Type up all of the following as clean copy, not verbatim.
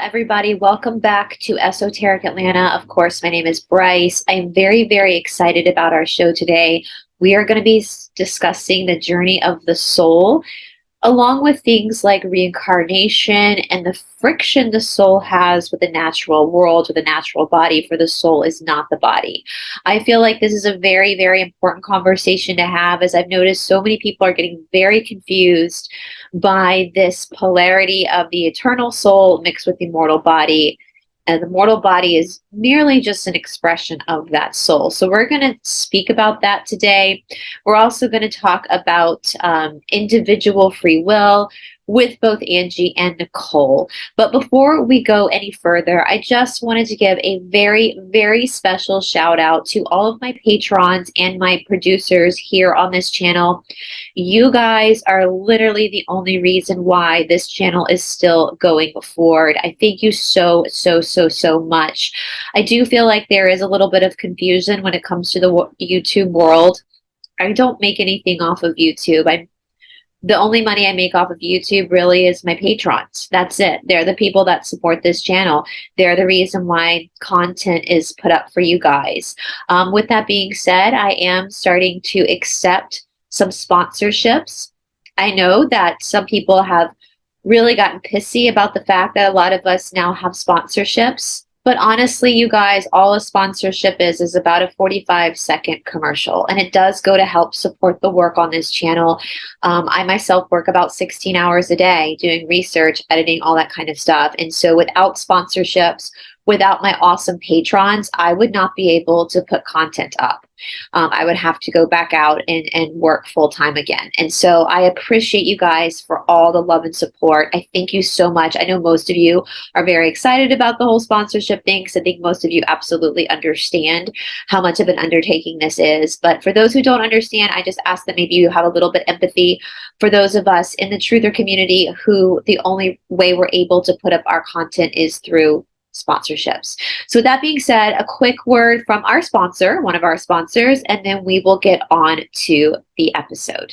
everybody. Welcome back to Esoteric Atlanta. Of course, my name is Brice. I'm very, very excited about our show today. We are going to be discussing the journey of the soul, along with things like reincarnation and the friction the soul has with the natural world, with the natural body, for the soul is not the body. I feel like this is a very, very important conversation to have, as I've noticed so many people are getting very confused by this polarity of the eternal soul mixed with the mortal body. And the mortal body is merely just an expression of that soul. So we're going to speak about that today. We're also going to talk about individual free will with both Angie and Nicole. But before we go any further, I just wanted to give a very, very special shout out to all of my patrons and my producers here on this channel. You guys are literally the only reason why this channel is still going forward. I thank you so, so, so, so much. I do feel like there is a little bit of confusion when it comes to the YouTube world. I don't make anything off of YouTube. The only money I make off of YouTube really is my patrons. That's it. They're the people that support this channel. They're the reason why content is put up for you guys. With that being said, I am starting to accept some sponsorships. I know that some people have really gotten pissy about the fact that a lot of us now have sponsorships. But honestly, you guys, all a sponsorship is about a 45-second commercial. And it does go to help support the work on this channel. I myself work about 16 hours a day doing research, editing, all that kind of stuff. And so without sponsorships, without my awesome patrons, I would not be able to put content up. I would have to go back out and work full time again. And so I appreciate you guys for all the love and support. I thank you so much. I know most of you are very excited about the whole sponsorship thing, because I think most of you absolutely understand how much of an undertaking this is. But for those who don't understand, I just ask that maybe you have a little bit of empathy for those of us in the truther community who the only way we're able to put up our content is through sponsorships. So with that being said, a quick word from our sponsor, one of our sponsors, and then we will get on to the episode.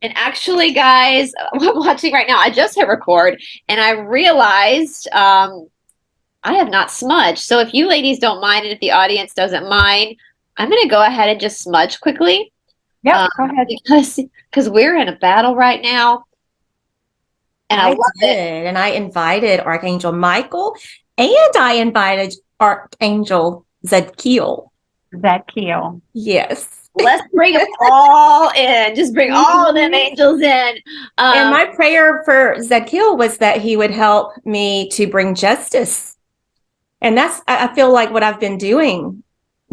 And actually, guys, I'm watching right now. I just hit record and I realized I have not smudged. So if you ladies don't mind and if the audience doesn't mind, I'm going to go ahead and just smudge quickly. Yeah, go ahead. Because we're in a battle right now. And I love it. And I invited Archangel Michael and I invited Archangel Zadkiel. Zadkiel. Yes. Let's bring them all in. Just bring all of them angels in. And my prayer for Zadkiel was that he would help me to bring justice. And I feel like what I've been doing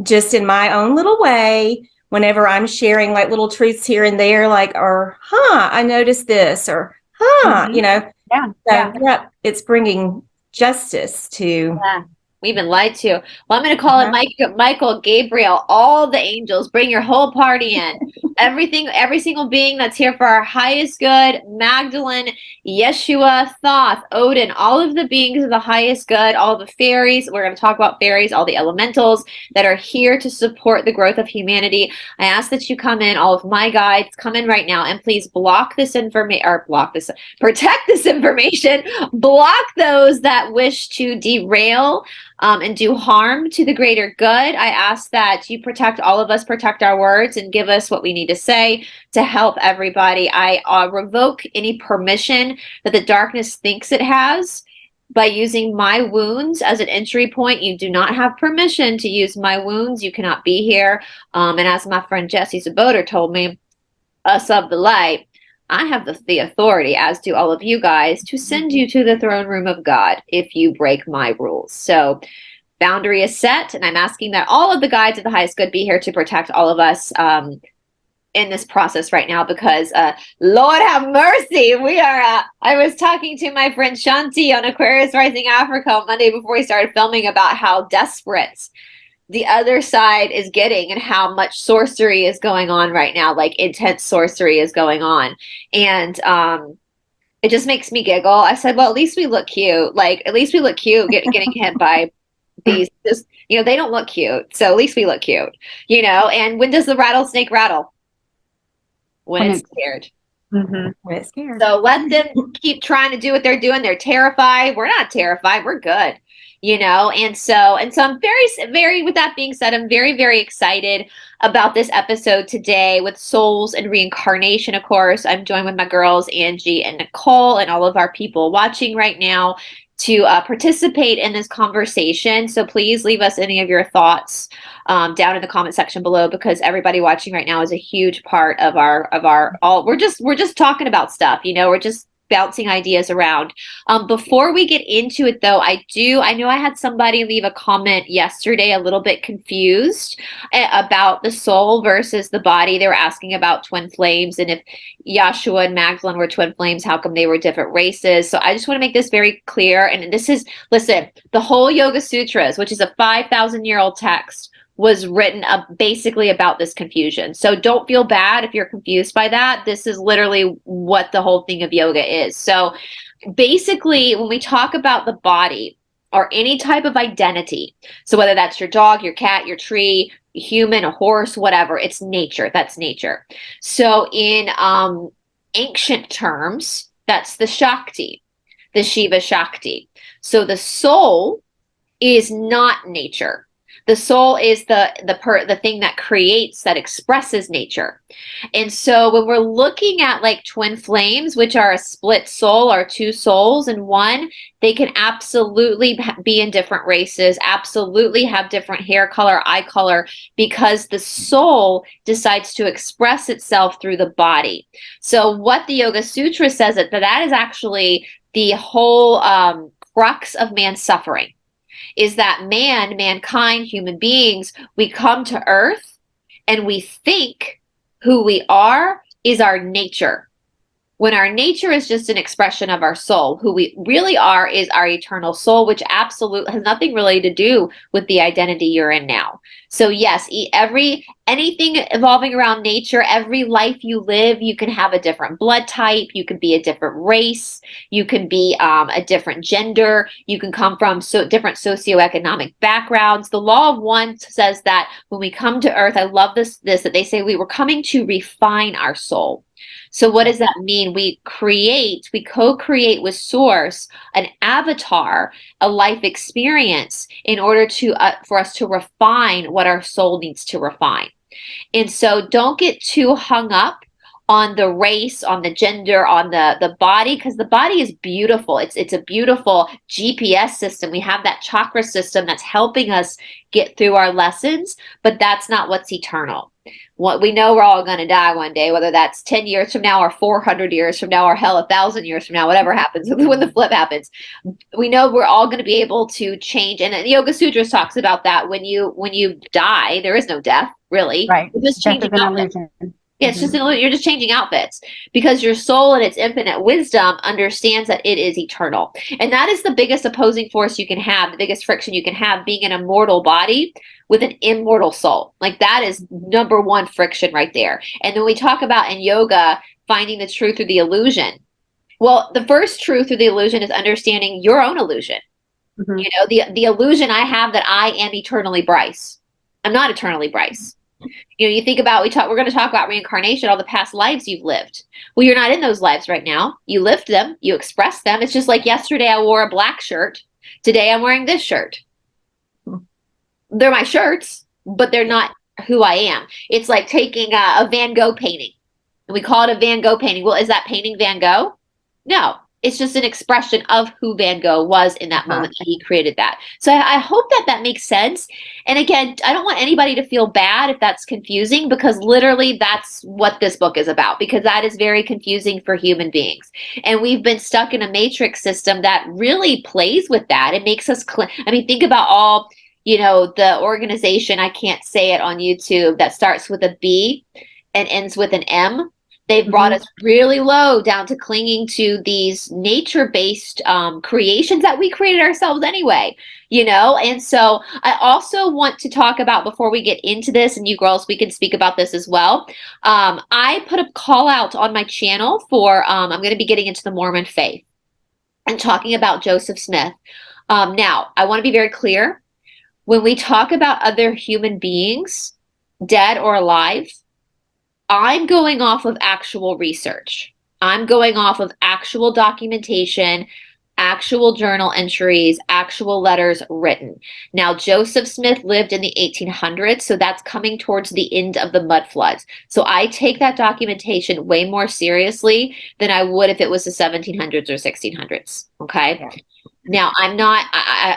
just in my own little way, whenever I'm sharing like little truths here and there, like, or, I noticed this, or, you know. Yeah. It's bringing justice to. Yeah. We've been lied to. Well, I'm going to call it Michael, Gabriel, all the angels. Bring your whole party in. Every single being that's here for our highest good. Magdalene, Yeshua, Thoth, Odin, all of the beings of the highest good, all the fairies. We're going to talk about fairies, all the elementals that are here to support the growth of humanity. I ask that you come in, all of my guides, come in right now and please protect this information, block those that wish to derail and do harm to the greater good. I ask that you protect all of us, protect our words, and give us what we need to say to help everybody. I revoke any permission that the darkness thinks it has by using my wounds as an entry point. You do not have permission to use my wounds. You cannot be here. And as my friend Jesse Saboter told me, us of the light, I have the authority, as do all of you guys, to send you to the throne room of God if you break my rules. So boundary is set, and I'm asking that all of the guides of the highest good be here to protect all of us in this process right now, because Lord have mercy, we are I was talking to my friend Shanti on Aquarius Rising Africa on Monday before we started filming about how desperate the other side is getting and how much sorcery is going on right now, like intense sorcery is going on. And it just makes me giggle. I said, well, at least we look cute. Like, at least we look cute getting hit by these, just, they don't look cute. So at least we look cute, and when does the rattlesnake rattle? When it's scared. Mm-hmm. When it's scared. So let them keep trying to do what they're doing. They're terrified. We're not terrified. We're good. And so I'm very, with that being said, I'm very, very excited about this episode today with souls and reincarnation. Of course, I'm joined with my girls, Angie and Nicole, and all of our people watching right now to participate in this conversation. So please leave us any of your thoughts down in the comment section below, because everybody watching right now is a huge part of our all. We're just talking about stuff, we're just bouncing ideas around. Before we get into it though, I know I had somebody leave a comment yesterday a little bit confused about the soul versus the body. They were asking about twin flames, and if Yahshua and Magdalene were twin flames, how come they were different races? So I just want to make this very clear. And this is, listen, the whole Yoga Sutras, which is a 5,000-year-old text, was written basically about this confusion. So don't feel bad if you're confused by that. This is literally what the whole thing of yoga is. So basically, when we talk about the body or any type of identity, so whether that's your dog, your cat, your tree, human, a horse, whatever, it's nature. That's nature. So in ancient terms, that's the Shakti, the Shiva Shakti. So the soul is not nature. The soul is the thing that creates, that expresses nature. And so when we're looking at like twin flames, which are a split soul or two souls in one, they can absolutely be in different races, absolutely have different hair color, eye color, because the soul decides to express itself through the body. So what the Yoga Sutra says, that is actually the whole crux of man's suffering. Is that mankind, human beings, we come to earth and we think who we are is our nature, when our nature is just an expression of our soul. Who we really are is our eternal soul, which absolutely has nothing really to do with the identity you're in now. So yes, anything evolving around nature, every life you live, you can have a different blood type, you can be a different race, you can be a different gender, you can come from different socioeconomic backgrounds. The law of one says that when we come to earth, I love this that they say we were coming to refine our soul. So what does that mean? We co-create with Source an avatar, a life experience, in order to for us to refine what our soul needs to refine. And so don't get too hung up on the race, on the gender, on the body, because the body is beautiful. It's a beautiful GPS system. We have that chakra system that's helping us get through our lessons, but that's not what's eternal. What we know, we're all going to die one day, whether that's 10 years from now or 400 years from now or hell, 1,000 years from now, whatever happens when the flip happens. We know we're all going to be able to change. And the Yoga Sutras talks about that. When you die, there is no death, really. Right. You're just changing outfits. Yeah, it's Mm-hmm. just you're just changing outfits, because your soul in its infinite wisdom understands that it is eternal. And that is the biggest opposing force you can have, the biggest friction you can have, being an immortal body with an immortal soul. Like, that is number one friction right there. And then we talk about in yoga, finding the truth through the illusion. Well, the first truth through the illusion is understanding your own illusion. Mm-hmm. The illusion I have that I am eternally Brice. I'm not eternally Brice. You think about, we're going to talk about reincarnation, all the past lives you've lived. Well, you're not in those lives right now. You lived them, you expressed them. It's just like yesterday I wore a black shirt. Today I'm wearing this shirt. They're my shirts, but they're not who I am. It's like taking a Van Gogh painting and we call it a Van Gogh painting. Well, is that painting Van Gogh? No, it's just an expression of who Van Gogh was in that moment that he created that. So I hope that that makes sense. And again, I don't want anybody to feel bad if that's confusing, because literally that's what this book is about, because that is very confusing for human beings. And we've been stuck in a matrix system that really plays with that. It makes us, I mean, think about all, the organization, I can't say it on YouTube, that starts with a B and ends with an M. They've brought us really low down to clinging to these nature-based creations that we created ourselves anyway, And so I also want to talk about, before we get into this, and you girls, we can speak about this as well. I put a call out on my channel for, I'm going to be getting into the Mormon faith and talking about Joseph Smith. Now, I want to be very clear. When we talk about other human beings, dead or alive, I'm going off of actual research. I'm going off of actual documentation, actual journal entries, actual letters written. Now, Joseph Smith lived in the 1800s, so that's coming towards the end of the mud floods. So I take that documentation way more seriously than I would if it was the 1700s or 1600s. Okay. Yeah. Now, I'm not,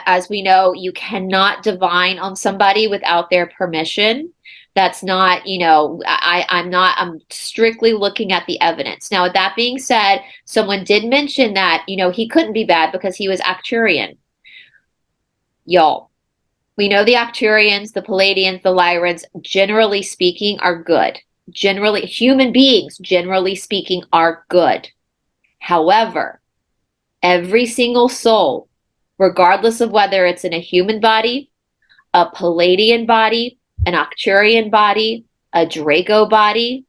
as we know, you cannot divine on somebody without their permission. That's not, I'm strictly looking at the evidence. Now, with that being said, someone did mention that, he couldn't be bad because he was Arcturian. Y'all, we know the Arcturians, the Palladians, the Lyrans, generally speaking, are good. Generally, human beings, generally speaking, are good. However, every single soul, regardless of whether it's in a human body, a Palladian body, an Arcturian body, a Draco body,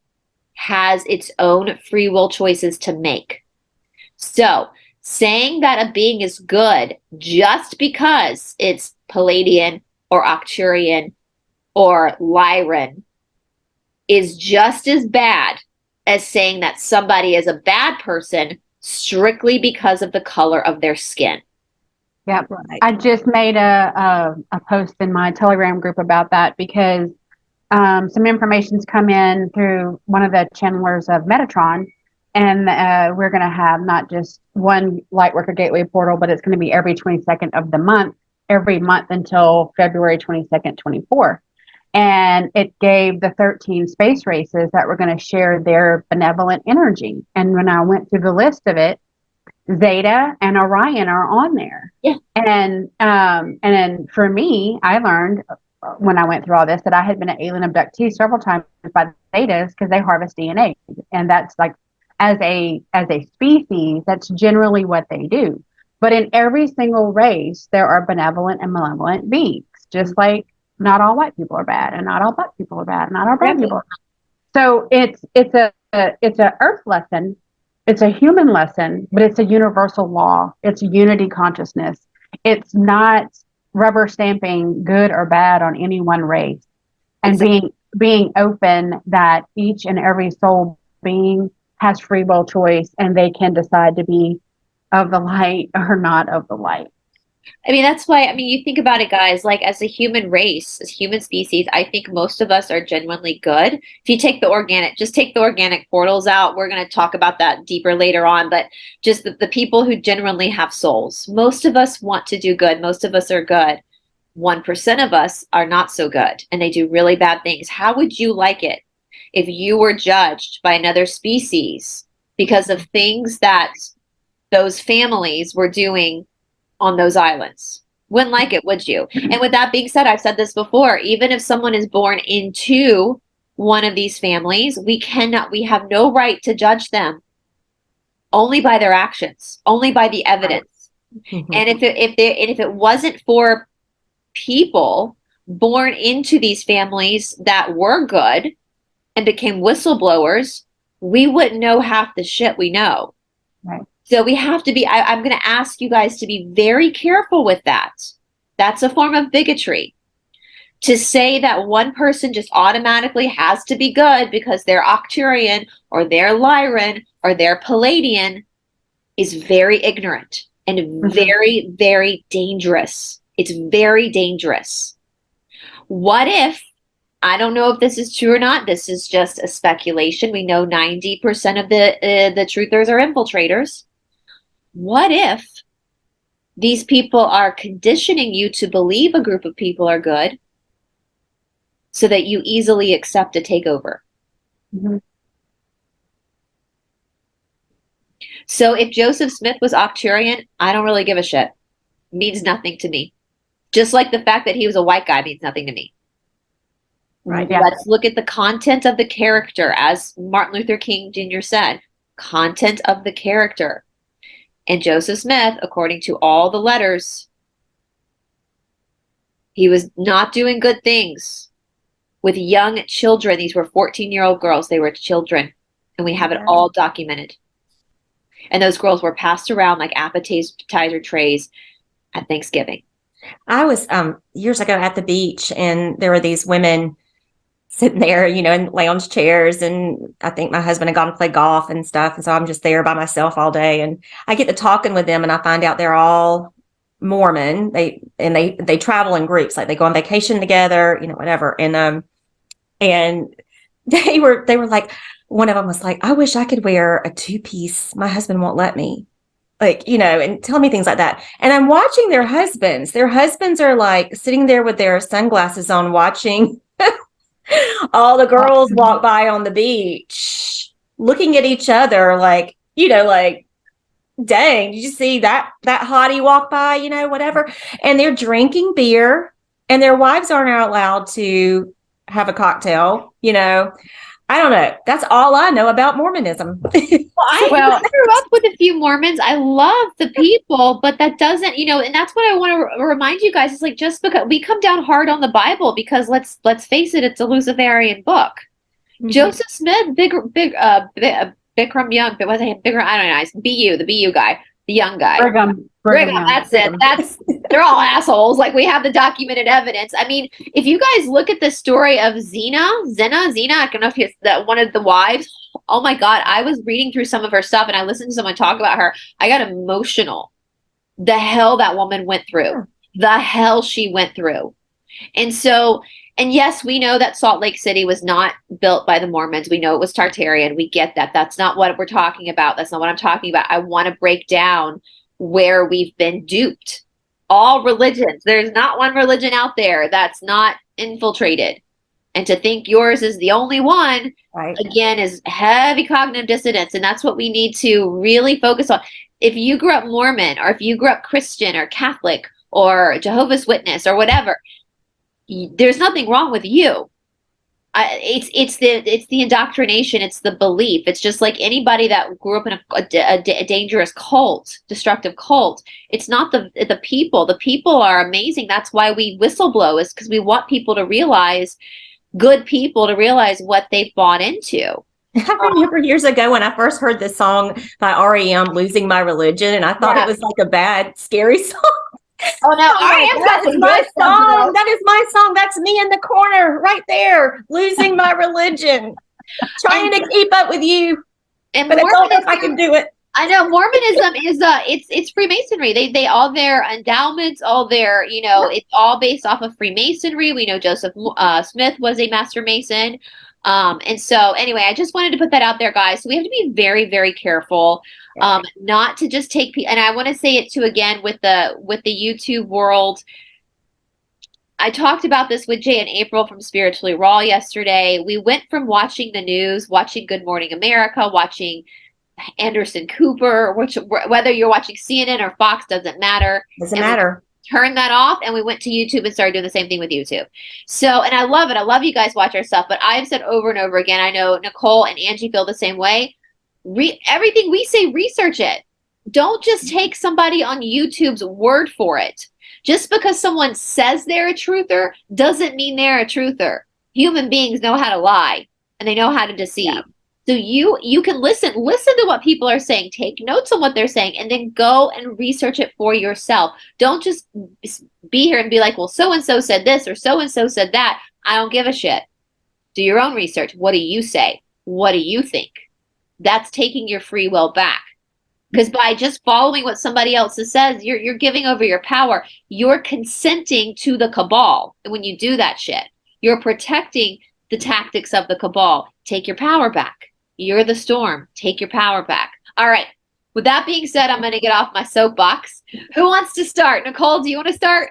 has its own free will choices to make. So saying that a being is good just because it's Palladian or Arcturian or Lyran is just as bad as saying that somebody is a bad person strictly because of the color of their skin. Yep. Right. I just made a post in my Telegram group about that because some information's come in through one of the channelers of Metatron, and we're going to have not just one Lightworker Gateway portal, but it's going to be every 22nd of the month, every month until February 22nd, 24. And it gave the 13 space races that were going to share their benevolent energy. And when I went through the list of it, Zeta and Orion are on there. Yeah. And then for me, I learned when I went through all this that I had been an alien abductee several times by the Zetas because they harvest DNA. And that's like, as a species, that's generally what they do. But in every single race, there are benevolent and malevolent beings, just like not all white people are bad and not all black people are bad and not all brown people are bad. So it's a earth lesson. It's a human lesson, but it's a universal law. It's unity consciousness. It's not rubber stamping good or bad on any one race, and being open that each and every soul being has free will choice and they can decide to be of the light or not of the light. I mean, that's why, you think about it, guys, like as a human race, as human species, I think most of us are genuinely good. If you take just take the organic portals out. We're going to talk about that deeper later on, but just the people who genuinely have souls. Most of us want to do good. Most of us are good. 1% of us are not so good, and they do really bad things. How would you like it if you were judged by another species because of things that those families were doing on those islands? Wouldn't like it, would you? And with that being said, I've said this before, even if someone is born into one of these families, we have no right to judge them, only by their actions, only by the evidence. Mm-hmm. And if it wasn't for people born into these families that were good and became whistleblowers, we wouldn't know half the shit we know. Right. So we have to be, I'm going to ask you guys to be very careful with that. That's a form of bigotry. To say that one person just automatically has to be good because they're Arcturian or they're Lyran or they're Palladian is very ignorant and very, very dangerous. It's very dangerous. What if I don't know if this is true or not. This is just a speculation. We know 90% of the truthers are infiltrators. What if these people are conditioning you to believe a group of people are good so that you easily accept a takeover? Mm-hmm. So if Joseph Smith was Arcturian, I don't really give a shit. It means nothing to me. Just like the fact that he was a white guy means nothing to me. Right. Yeah. Let's look at the content of the character, as Martin Luther King Jr. said, content of the character. And Joseph Smith, according to all the letters, he was not doing good things with young children. These were 14-year-old girls. They were children. And we have it all documented. And those girls were passed around like appetizer trays at Thanksgiving. I was years ago at the beach, and there were these women sitting there, you know, in lounge chairs, and I think my husband had gone to play golf and stuff, and so I'm just there by myself all day, and I get to talking with them, and I find out they're all Mormon. They travel in groups, like they go on vacation together, you know, whatever. And they were like, one of them was like, I wish I could wear a two-piece. My husband won't let me. Like, you know, and tell me things like that. And I'm watching their husbands. Their husbands are like sitting there with their sunglasses on, watching all the girls walk by on the beach, looking at each other like, you know, like, dang, did you see that hottie walk by, you know, whatever. And they're drinking beer, and their wives aren't allowed to have a cocktail, you know. I don't know. That's all I know about Mormonism. I grew up with a few Mormons. I love the people, but that doesn't, you know, and that's what I want to remind you guys. It's like, just because we come down hard on the Bible, because let's face it, it's a Luciferian book. Mm-hmm. Joseph Smith, Bikram Young, but was it Bikram? I don't know. It's BU, the BU guy, the young guy. Brigham, that's it. They're all assholes. Like, we have the documented evidence. I mean, if you guys look at the story of Zena, I don't know if it's that one of the wives. Oh my God, I was reading through some of her stuff, and I listened to someone talk about her. I got emotional. The hell that woman went through. The hell she went through. And so, and yes, we know that Salt Lake City was not built by the Mormons. We know it was Tartarian. We get that. That's not what we're talking about. That's not what I'm talking about. I want to break down where we've been duped. All religions. There's not one religion out there that's not infiltrated. And to think yours is the only one, right, again, is heavy cognitive dissonance. And that's what we need to really focus on. If you grew up Mormon, or if you grew up Christian or Catholic or Jehovah's Witness or whatever, there's nothing wrong with you. It's the indoctrination. It's the belief. It's just like anybody that grew up in a dangerous cult, destructive cult. It's not the people. The people are amazing. That's why we whistleblow, is because we want people to realize, good people to realize what they've bought into. I remember years ago when I first heard this song by REM, "Losing My Religion," and I thought it was like a bad, scary song. Oh no, that is my song. That is my song. That's me in the corner right there, losing my religion, trying to keep up with you. And but I don't know if I can do it. I know Mormonism is it's Freemasonry. They all their endowments, all their, you know, it's all based off of Freemasonry. We know Joseph Smith was a Master Mason. And so anyway, I just wanted to put that out there, guys. So we have to be very, very careful, not to just take, and I want to say it too, again, with the YouTube world. I talked about this with Jay and April from Spiritually Raw yesterday. We went from watching the news, watching Good Morning America, watching Anderson Cooper, whether you're watching CNN or Fox, doesn't matter. Doesn't matter. Turn that off, and we went to YouTube and started doing the same thing with YouTube. So, and I love it. I love you guys watch our stuff, but I've said over and over again, I know Nicole and Angie feel the same way. Everything we say, research it. Don't just take somebody on YouTube's word for it. Just because someone says they're a truther doesn't mean they're a truther. Human beings know how to lie, and they know how to deceive. Yeah. So you can listen to what people are saying, take notes on what they're saying, and then go and research it for yourself. Don't just be here and be like, well, so-and-so said this or so-and-so said that. I don't give a shit. Do your own research. What do you say? What do you think? That's taking your free will back. Because by just following what somebody else says, you're giving over your power. You're consenting to the cabal when you do that shit. You're protecting the tactics of the cabal. Take your power back. You're the storm. Take your power back. All right. With that being said, I'm going to get off my soapbox. Who wants to start? Nicole, do you want to start?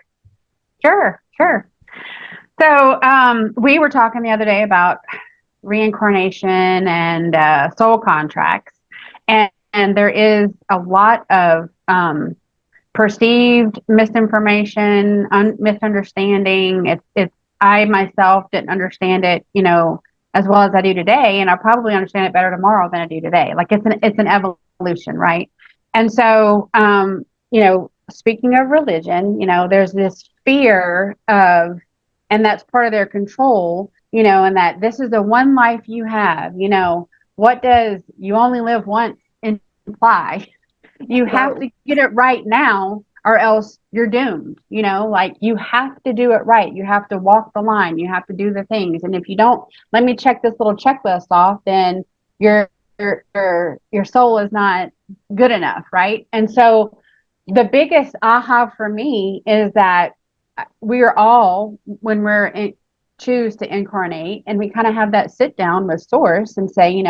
Sure, sure. So we were talking the other day about reincarnation and soul contracts, and there is a lot of perceived misinformation, misunderstanding. It's I myself didn't understand it, as well as I do today, and I'll probably understand it better tomorrow than I do today. Like it's an evolution, right? And so, speaking of religion, there's this fear of, and that's part of their control, and that this is the one life you have. What does "you only live once" imply? You have to get it right now, or else you're doomed. Like you have to do it right. You have to walk the line. You have to do the things. And if you don't, let me check this little checklist off, then your soul is not good enough, right? And so the biggest aha for me is that we are all, when choose to incarnate, and we kind of have that sit down with source and say,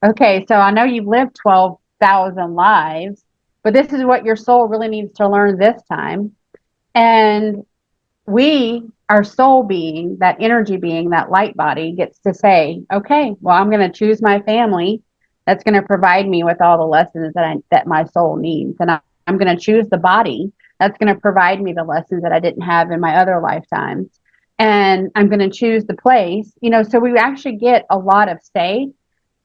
okay, so I know you've lived 12,000 lives, but this is what your soul really needs to learn this time. And our soul being, that energy being, that light body, gets to say, okay, well, I'm going to choose my family that's going to provide me with all the lessons that my soul needs. And I'm going to choose the body that's going to provide me the lessons that I didn't have in my other lifetimes. And I'm going to choose the place, so we actually get a lot of say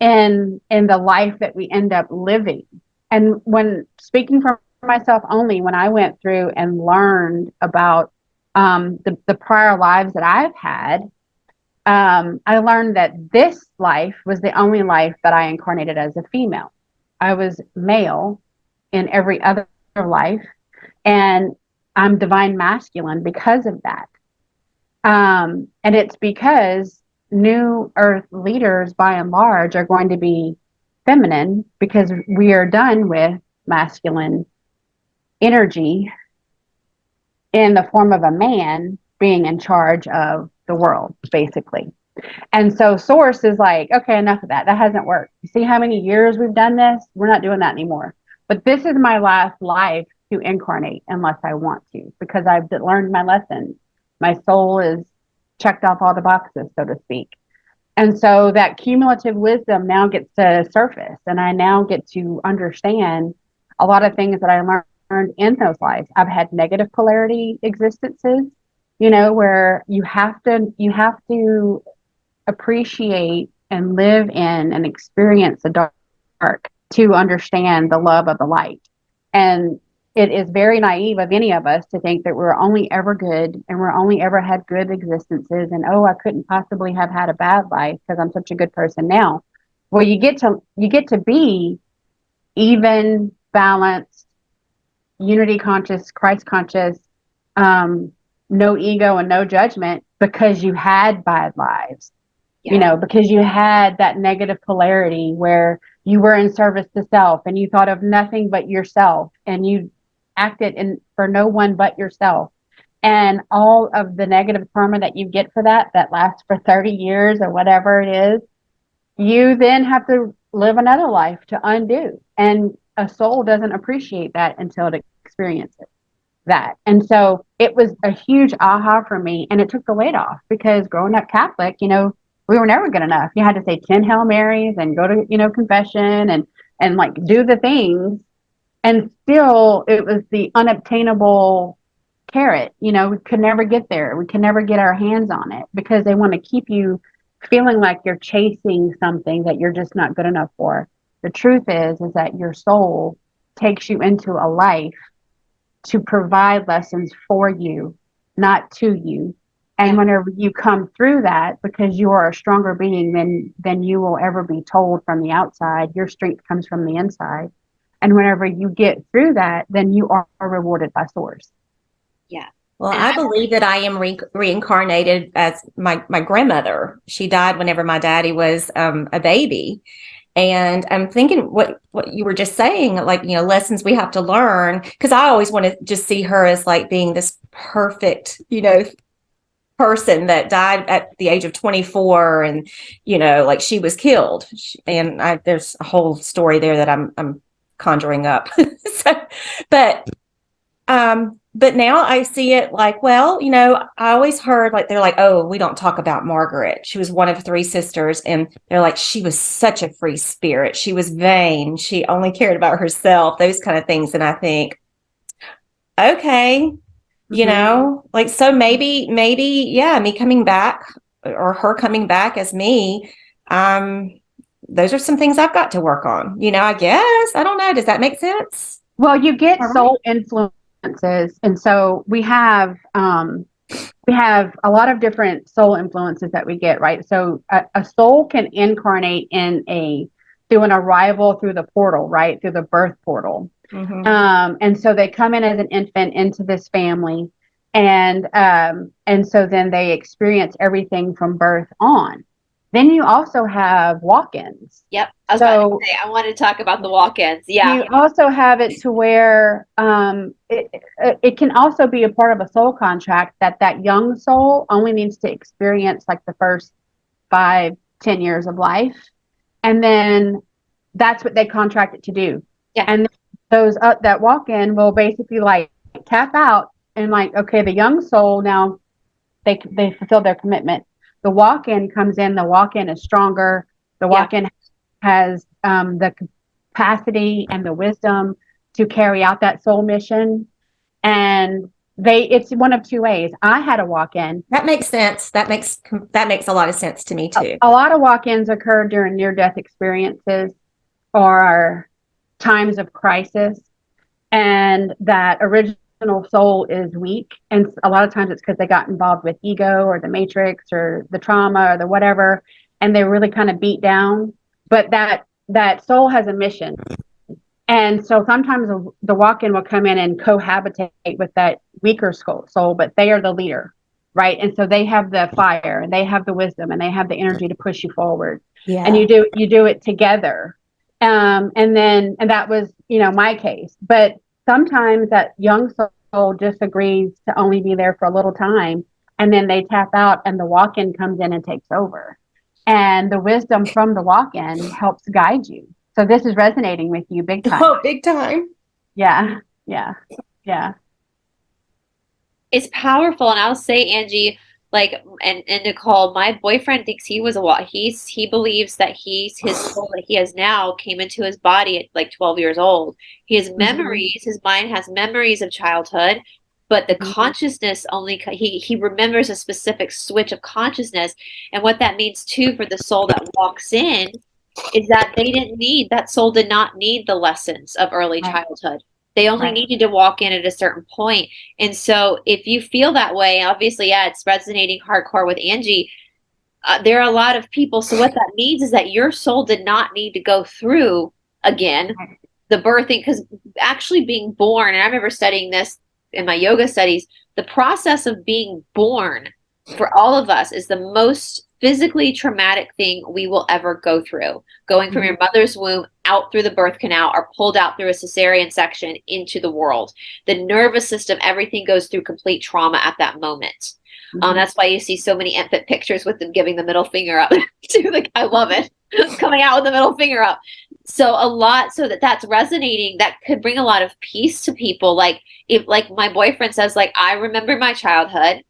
in the life that we end up living. And when speaking for myself only, when I went through and learned about the prior lives that I've had, I learned that this life was the only life that I incarnated as a female. I was male in every other life, and I'm divine masculine because of that. And it's because new earth leaders, by and large, are going to be feminine, because we are done with masculine energy in the form of a man being in charge of the world, basically. And so source is like, okay, enough of that. That hasn't worked. You see how many years we've done this? We're not doing that anymore. But this is my last life to incarnate, unless I want to, because I've learned my lessons. My soul is checked off all the boxes, so to speak. And so that cumulative wisdom now gets to surface, and I now get to understand a lot of things that I learned in those lives. I've had negative polarity existences, where you have to appreciate and live in and experience the dark to understand the love of the light. And it is very naive of any of us to think that we're only ever good and we're only ever had good existences, and I couldn't possibly have had a bad life because I'm such a good person now. Well, you get to be even, balanced, unity conscious, Christ conscious, no ego and no judgment, because you had bad lives. Because you had that negative polarity where you were in service to self and you thought of nothing but yourself, and you acted for no one but yourself. And all of the negative karma that you get for that lasts for 30 years or whatever it is, you then have to live another life to undo. And a soul doesn't appreciate that until it experiences that. And so it was a huge aha for me, and it took the weight off, because growing up Catholic, we were never good enough. You had to say 10 Hail Marys and go to, confession and like do the things. And still it was the unobtainable carrot. We could never get there. We could never get our hands on it, because they want to keep you feeling like you're chasing something that you're just not good enough for. The truth is that your soul takes you into a life to provide lessons for you, not to you. And whenever you come through that, because you are a stronger being than you will ever be told from the outside, your strength comes from the inside. And whenever you get through that, then you are rewarded by source. Yeah. Well, I believe that I am reincarnated as my grandmother. She died whenever my daddy was a baby. And I'm thinking what you were just saying, like, lessons we have to learn, because I always want to just see her as like being this perfect, person that died at the age of 24, and like she was killed. And there's a whole story there that I'm conjuring up. So, but now I see it like, well, I always heard like, they're like, oh, we don't talk about Margaret. She was one of 3 sisters. And they're like, she was such a free spirit. She was vain. She only cared about herself, those kind of things. And I think, okay, like, so maybe, yeah, me coming back, or her coming back as me, those are some things I've got to work on, I guess. I don't know. Does that make sense? Well, you get soul influences, and so we have a lot of different soul influences that we get, right? So a soul can incarnate through an arrival through the portal, right? Through the birth portal. And so they come in as an infant into this family, and so then they experience everything from birth on. Then you also have walk-ins. Yep. I was about to say, I want to talk about the walk-ins. Yeah. You also have it to where it can also be a part of a soul contract that young soul only needs to experience like the first 5-10 years of life. And then that's what they contract it to do. Yeah. And that walk-in will basically like tap out and like, okay, the young soul now they fulfill their commitment. The walk-in comes in. The walk-in is stronger. The walk-in has the capacity and the wisdom to carry out that soul mission. And it's one of 2 ways. I had a walk-in. That makes sense. That makes a lot of sense to me too. A lot of walk-ins occur during near-death experiences or times of crisis, and that original soul is weak, and a lot of times it's because they got involved with ego or the matrix or the trauma or the whatever, and they're really kind of beat down. But that soul has a mission, and so sometimes the walk-in will come in and cohabitate with that weaker soul, but they are the leader, right? And so they have the fire, and they have the wisdom, and they have the energy to push you forward. And you do it together. And that was my case. But sometimes that young soul just agrees to only be there for a little time, and then they tap out and the walk-in comes in and takes over. And the wisdom from the walk-in helps guide you. So this is resonating with you big time. Oh, big time. Yeah. It's powerful. And I'll say, Angie, like, and Nicole, my boyfriend thinks he was he believes that his soul that he has now came into his body at like 12 years old. He has memories, his mind has memories of childhood, but the consciousness only, he remembers a specific switch of consciousness. And what that means too for the soul that walks in is that that soul did not need the lessons of early childhood. They only needed to walk in at a certain point. And so if you feel that way, obviously, it's resonating hardcore with Angie. There are a lot of people. So what that means is that your soul did not need to go through again the birthing, because actually being born, and I remember studying this in my yoga studies, the process of being born for all of us is the most physically traumatic thing we will ever go through. Going from your mother's womb out through the birth canal or pulled out through a cesarean section into the world. The nervous system, everything goes through complete trauma at that moment. That's why you see so many infant pictures with them giving the middle finger up. I love it. Coming out with the middle finger up. So that's resonating. That could bring a lot of peace to people. Like my boyfriend says, like, I remember my childhood,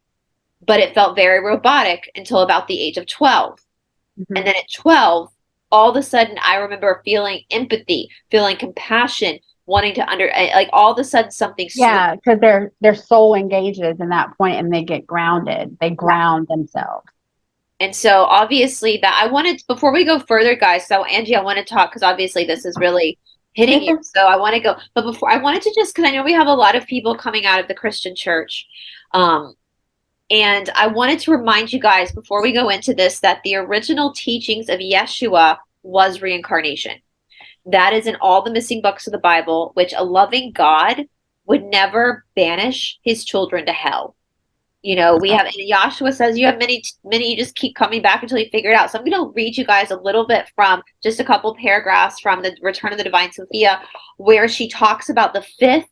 but it felt very robotic until about the age of 12. And then at 12, all of a sudden, I remember feeling empathy, feeling compassion, wanting to all of a sudden something. Yeah, because their soul engages in that point, and they get grounded. They ground themselves. And so obviously before we go further, guys, so Angie, I want to talk, because obviously this is really hitting you. So I want to go, but before I wanted to just, because I know we have a lot of people coming out of the Christian church. And I wanted to remind you guys before we go into this that the original teachings of Yeshua was reincarnation. That is in all the missing books of the Bible, which a loving God would never banish his children to hell. We have, and Yahshua says you have many, you just keep coming back until you figure it out. So I'm going to read you guys a little bit from just a couple paragraphs from the Return of the Divine Sophia, where she talks about the fifth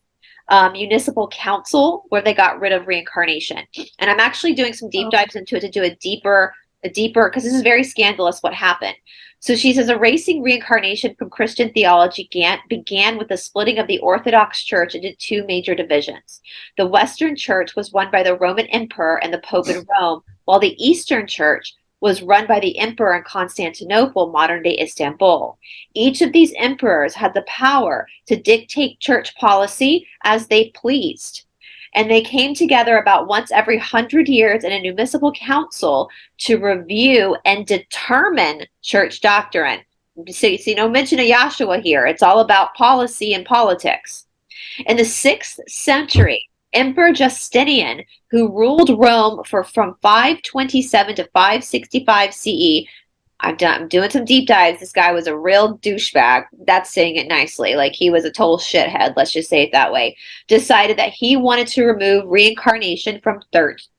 municipal council where they got rid of reincarnation. And I'm actually doing some deep dives into it to do a deeper, because this is very scandalous what happened. So she says erasing reincarnation from Christian theology began with the splitting of the Orthodox Church into two major divisions. The Western Church was run by the Roman Emperor and the Pope in Rome, while the Eastern Church was run by the emperor in Constantinople, modern-day Istanbul. Each of these emperors had the power to dictate church policy as they pleased. And they came together about once every 100 years in a municipal council to review and determine church doctrine. So you see no mention of Yahshua here. It's all about policy and politics. In the 6th century, Emperor Justinian, who ruled Rome from 527 to 565 CE, I'm doing some deep dives. This guy was a real douchebag. That's saying it nicely. Like, he was a total shithead, let's just say it that way. Decided that he wanted to remove reincarnation from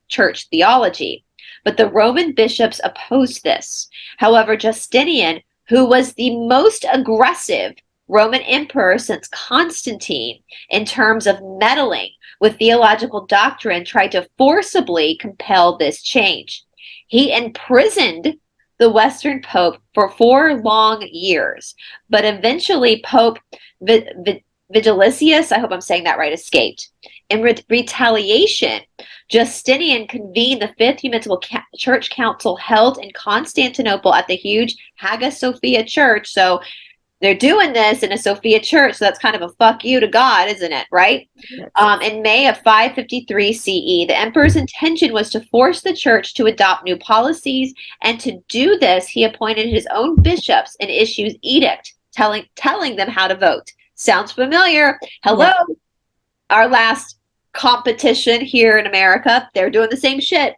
church theology. But the Roman bishops opposed this. However, Justinian, who was the most aggressive Roman emperor since Constantine in terms of meddling with theological doctrine, tried to forcibly compel this change. He imprisoned the Western Pope for 4 long years, but eventually Pope Vigilisius, I hope I'm saying that right, escaped. In retaliation, Justinian convened the Fifth Municipal Church Council held in Constantinople at the huge Hagia Sophia Church. So they're doing this in a Sophia church, so that's kind of a fuck you to God, isn't it, right? Yes. In May of 553 CE, the emperor's intention was to force the church to adopt new policies, and to do this, he appointed his own bishops and issued edict telling them how to vote. Sounds familiar? Hello? Yeah. Our last competition here in America, they're doing the same shit.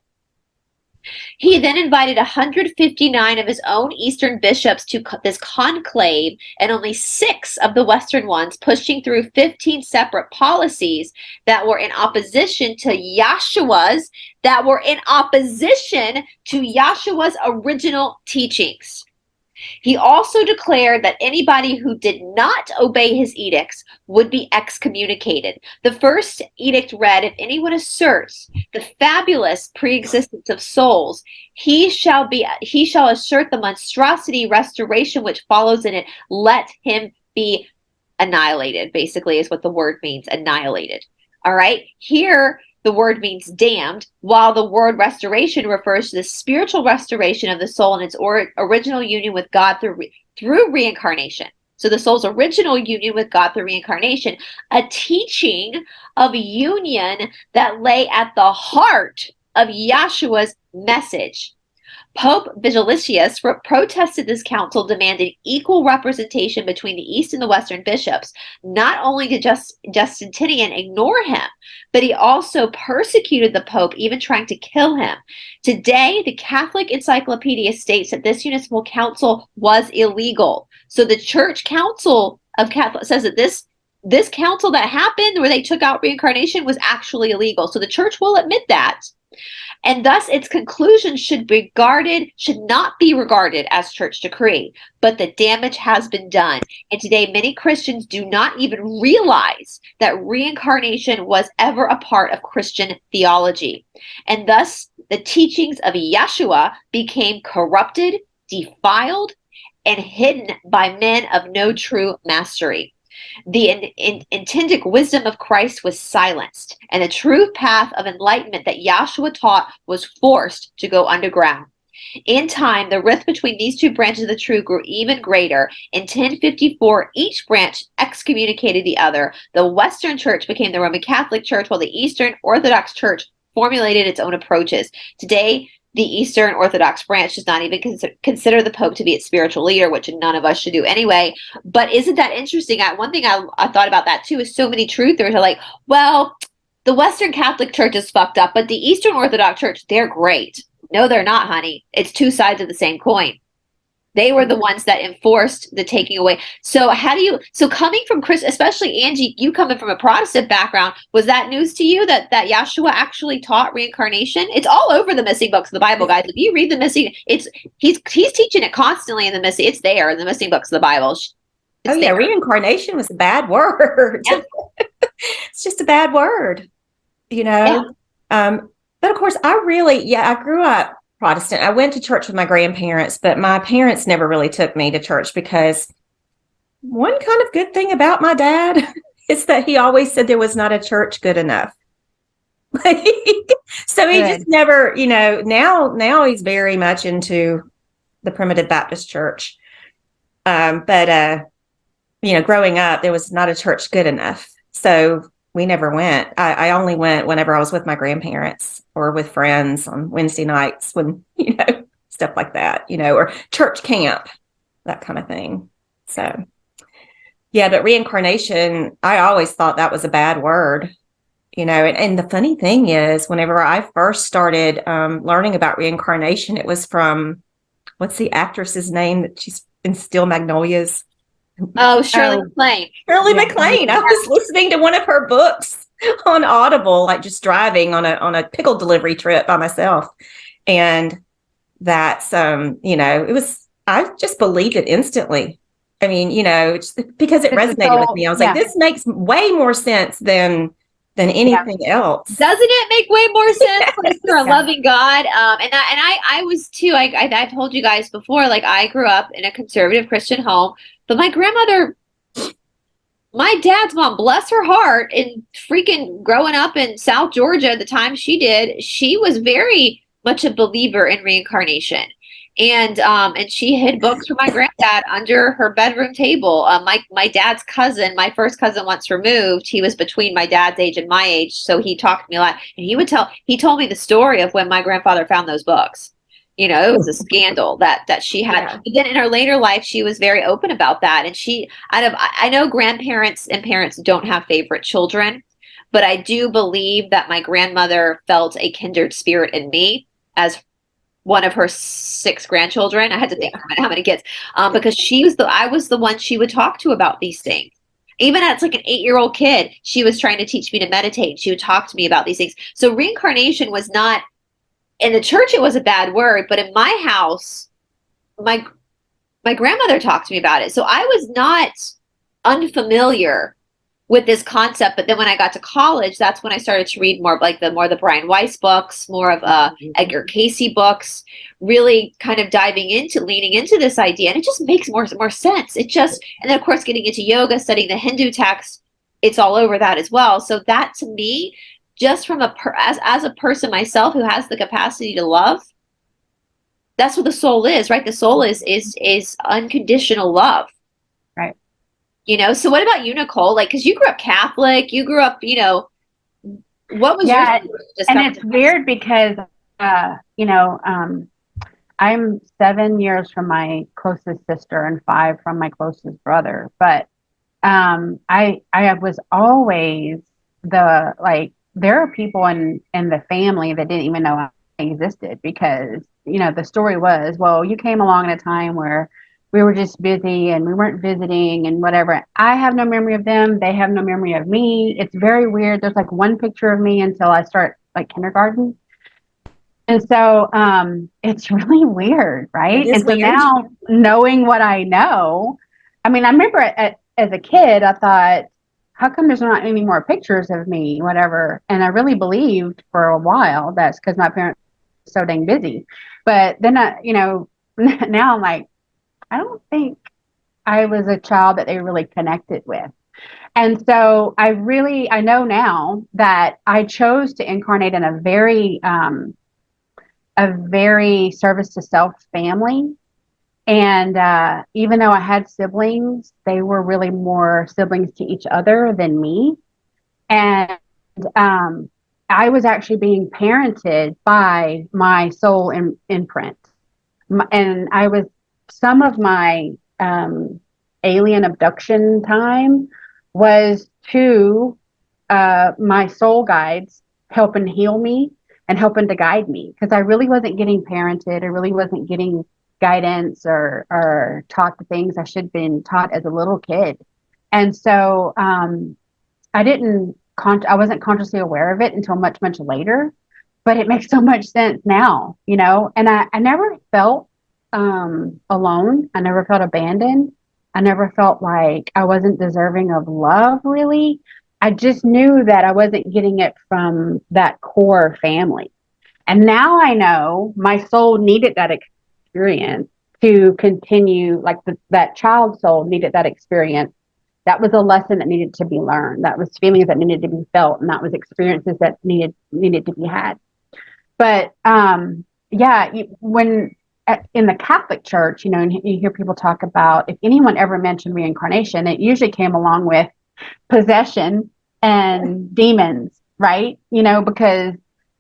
He then invited 159 of his own Eastern bishops to this conclave, and only 6 of the Western ones, pushing through 15 separate policies that were in opposition to Yahshua's original teachings. He also declared that anybody who did not obey his edicts would be excommunicated. The first edict read, if anyone asserts the fabulous preexistence of souls, he shall assert the monstrosity restoration which follows in it. Let him be annihilated, basically, is what the word means, annihilated. All right? Here, the word means damned, while the word restoration refers to the spiritual restoration of the soul in its original union with God through reincarnation. So the soul's original union with God through reincarnation, a teaching of union that lay at the heart of Yahshua's message. Pope Vigilisius protested this council, demanding equal representation between the East and the Western bishops. Not only did Justinian ignore him, but he also persecuted the Pope, even trying to kill him. Today, the Catholic Encyclopedia states that this municipal council was illegal. So the Church Council of Catholic says that this council that happened where they took out reincarnation was actually illegal. So the church will admit that. And thus its conclusion should not be regarded as church decree, but the damage has been done. And today many Christians do not even realize that reincarnation was ever a part of Christian theology. And thus the teachings of Yahshua became corrupted, defiled, and hidden by men of no true mastery. The intrinsic wisdom of Christ was silenced, and the true path of enlightenment that Yahshua taught was forced to go underground. In time, the rift between these two branches of the truth grew even greater. In 1054, each branch excommunicated the other. The Western Church became the Roman Catholic Church, while the Eastern Orthodox Church formulated its own approaches. Today, the Eastern Orthodox branch does not even consider the Pope to be its spiritual leader, which none of us should do anyway. But isn't that interesting? One thing I thought about that too is so many truthers are like, well, the Western Catholic Church is fucked up, but the Eastern Orthodox Church, they're great. No, they're not, honey. It's two sides of the same coin. They were the ones that enforced the taking away. So coming from Chris, especially Angie, you coming from a Protestant background, was that news to you that Yahshua actually taught reincarnation? It's all over the missing books of the Bible, guys. If you read the missing, he's teaching it constantly in the missing. It's there in the missing books of the Bible. Reincarnation was a bad word. Yeah. It's just a bad word, you know? But of course, I grew up Protestant. I went to church with my grandparents, but my parents never really took me to church because one kind of good thing about my dad is that he always said there was not a church good enough. So he just never, now he's very much into the Primitive Baptist Church. But growing up, there was not a church good enough. So we never went. I only went whenever I was with my grandparents or with friends on Wednesday nights when, stuff like that, or church camp, that kind of thing. So, yeah, but reincarnation, I always thought that was a bad word, and the funny thing is, whenever I first started learning about reincarnation, it was from, what's the actress's name that she's in Steel Magnolias? Oh, Shirley MacLaine. Shirley MacLaine. I was listening to one of her books on Audible, like just driving on a pickle delivery trip by myself. And that's, it was, I just believed it instantly. I mean, just because it resonated with me. I was like, this makes way more sense than anything else. Doesn't it make way more sense when you're a loving God? And I was too. I told you guys before, like I grew up in a conservative Christian home, but my grandmother, my dad's mom, bless her heart, and freaking growing up in South Georgia at the time she did, she was very much a believer in reincarnation. And she hid books from my granddad under her bedroom table. My dad's cousin, my first cousin once removed, he was between my dad's age and my age. So he talked to me a lot, and he told me the story of when my grandfather found those books. It was a scandal that she had. Yeah. But then in her later life, she was very open about that. And I know grandparents and parents don't have favorite children, but I do believe that my grandmother felt a kindred spirit in me as one of her 6 grandchildren. I had to think how many kids, because I was the one she would talk to about these things. Even as like an 8-year-old kid, she was trying to teach me to meditate. She would talk to me about these things. So reincarnation was not, in the church, it was a bad word, but in my house, my grandmother talked to me about it. So I was not unfamiliar with this concept. But then when I got to college, that's when I started to read more like the Brian Weiss books, more of Edgar Cayce books, really kind of leaning into this idea. And it just makes more sense. And then of course, getting into yoga, studying the Hindu text, it's all over that as well. So that to me, just from as a person myself who has the capacity to love, that's what the soul is, right? The soul is unconditional love. Right. So what about you, Nicole? Like, because you grew up Catholic, you grew up, what was your and it's weird because, I'm 7 years from my closest sister and 5 from my closest brother. But I was always there are people in the family that didn't even know I existed because, the story was, well, you came along at a time where we were just busy and we weren't visiting and whatever. I have no memory of them. They have no memory of me. It's very weird. There's like one picture of me until I start like kindergarten. And so it's really weird, right? And so now knowing what I know, I mean, I remember as a kid, I thought, how come there's not any more pictures of me, whatever? And I really believed for a while that's because my parents were so dang busy. But then, now I'm like, I don't think I was a child that they really connected with. And so I know now that I chose to incarnate in a very service to self family. And even though I had siblings, they were really more siblings to each other than me. And I was actually being parented by my soul imprint. And some of my alien abduction time was to my soul guides helping heal me and helping to guide me, because I really wasn't getting parented. I really wasn't getting guidance or taught the things I should have been taught as a little kid. And so I wasn't consciously aware of it until much, much later, but it makes so much sense now, and I never felt alone. I never felt abandoned. I never felt like I wasn't deserving of love, really. I just knew that I wasn't getting it from that core family. And now I know my soul needed that experience to continue, like that child soul needed that experience. That was a lesson that needed to be learned. That was feelings that needed to be felt, and that was experiences that needed to be had. But yeah, when in the Catholic Church, and you hear people talk about, if anyone ever mentioned reincarnation, it usually came along with possession and demons, right? Because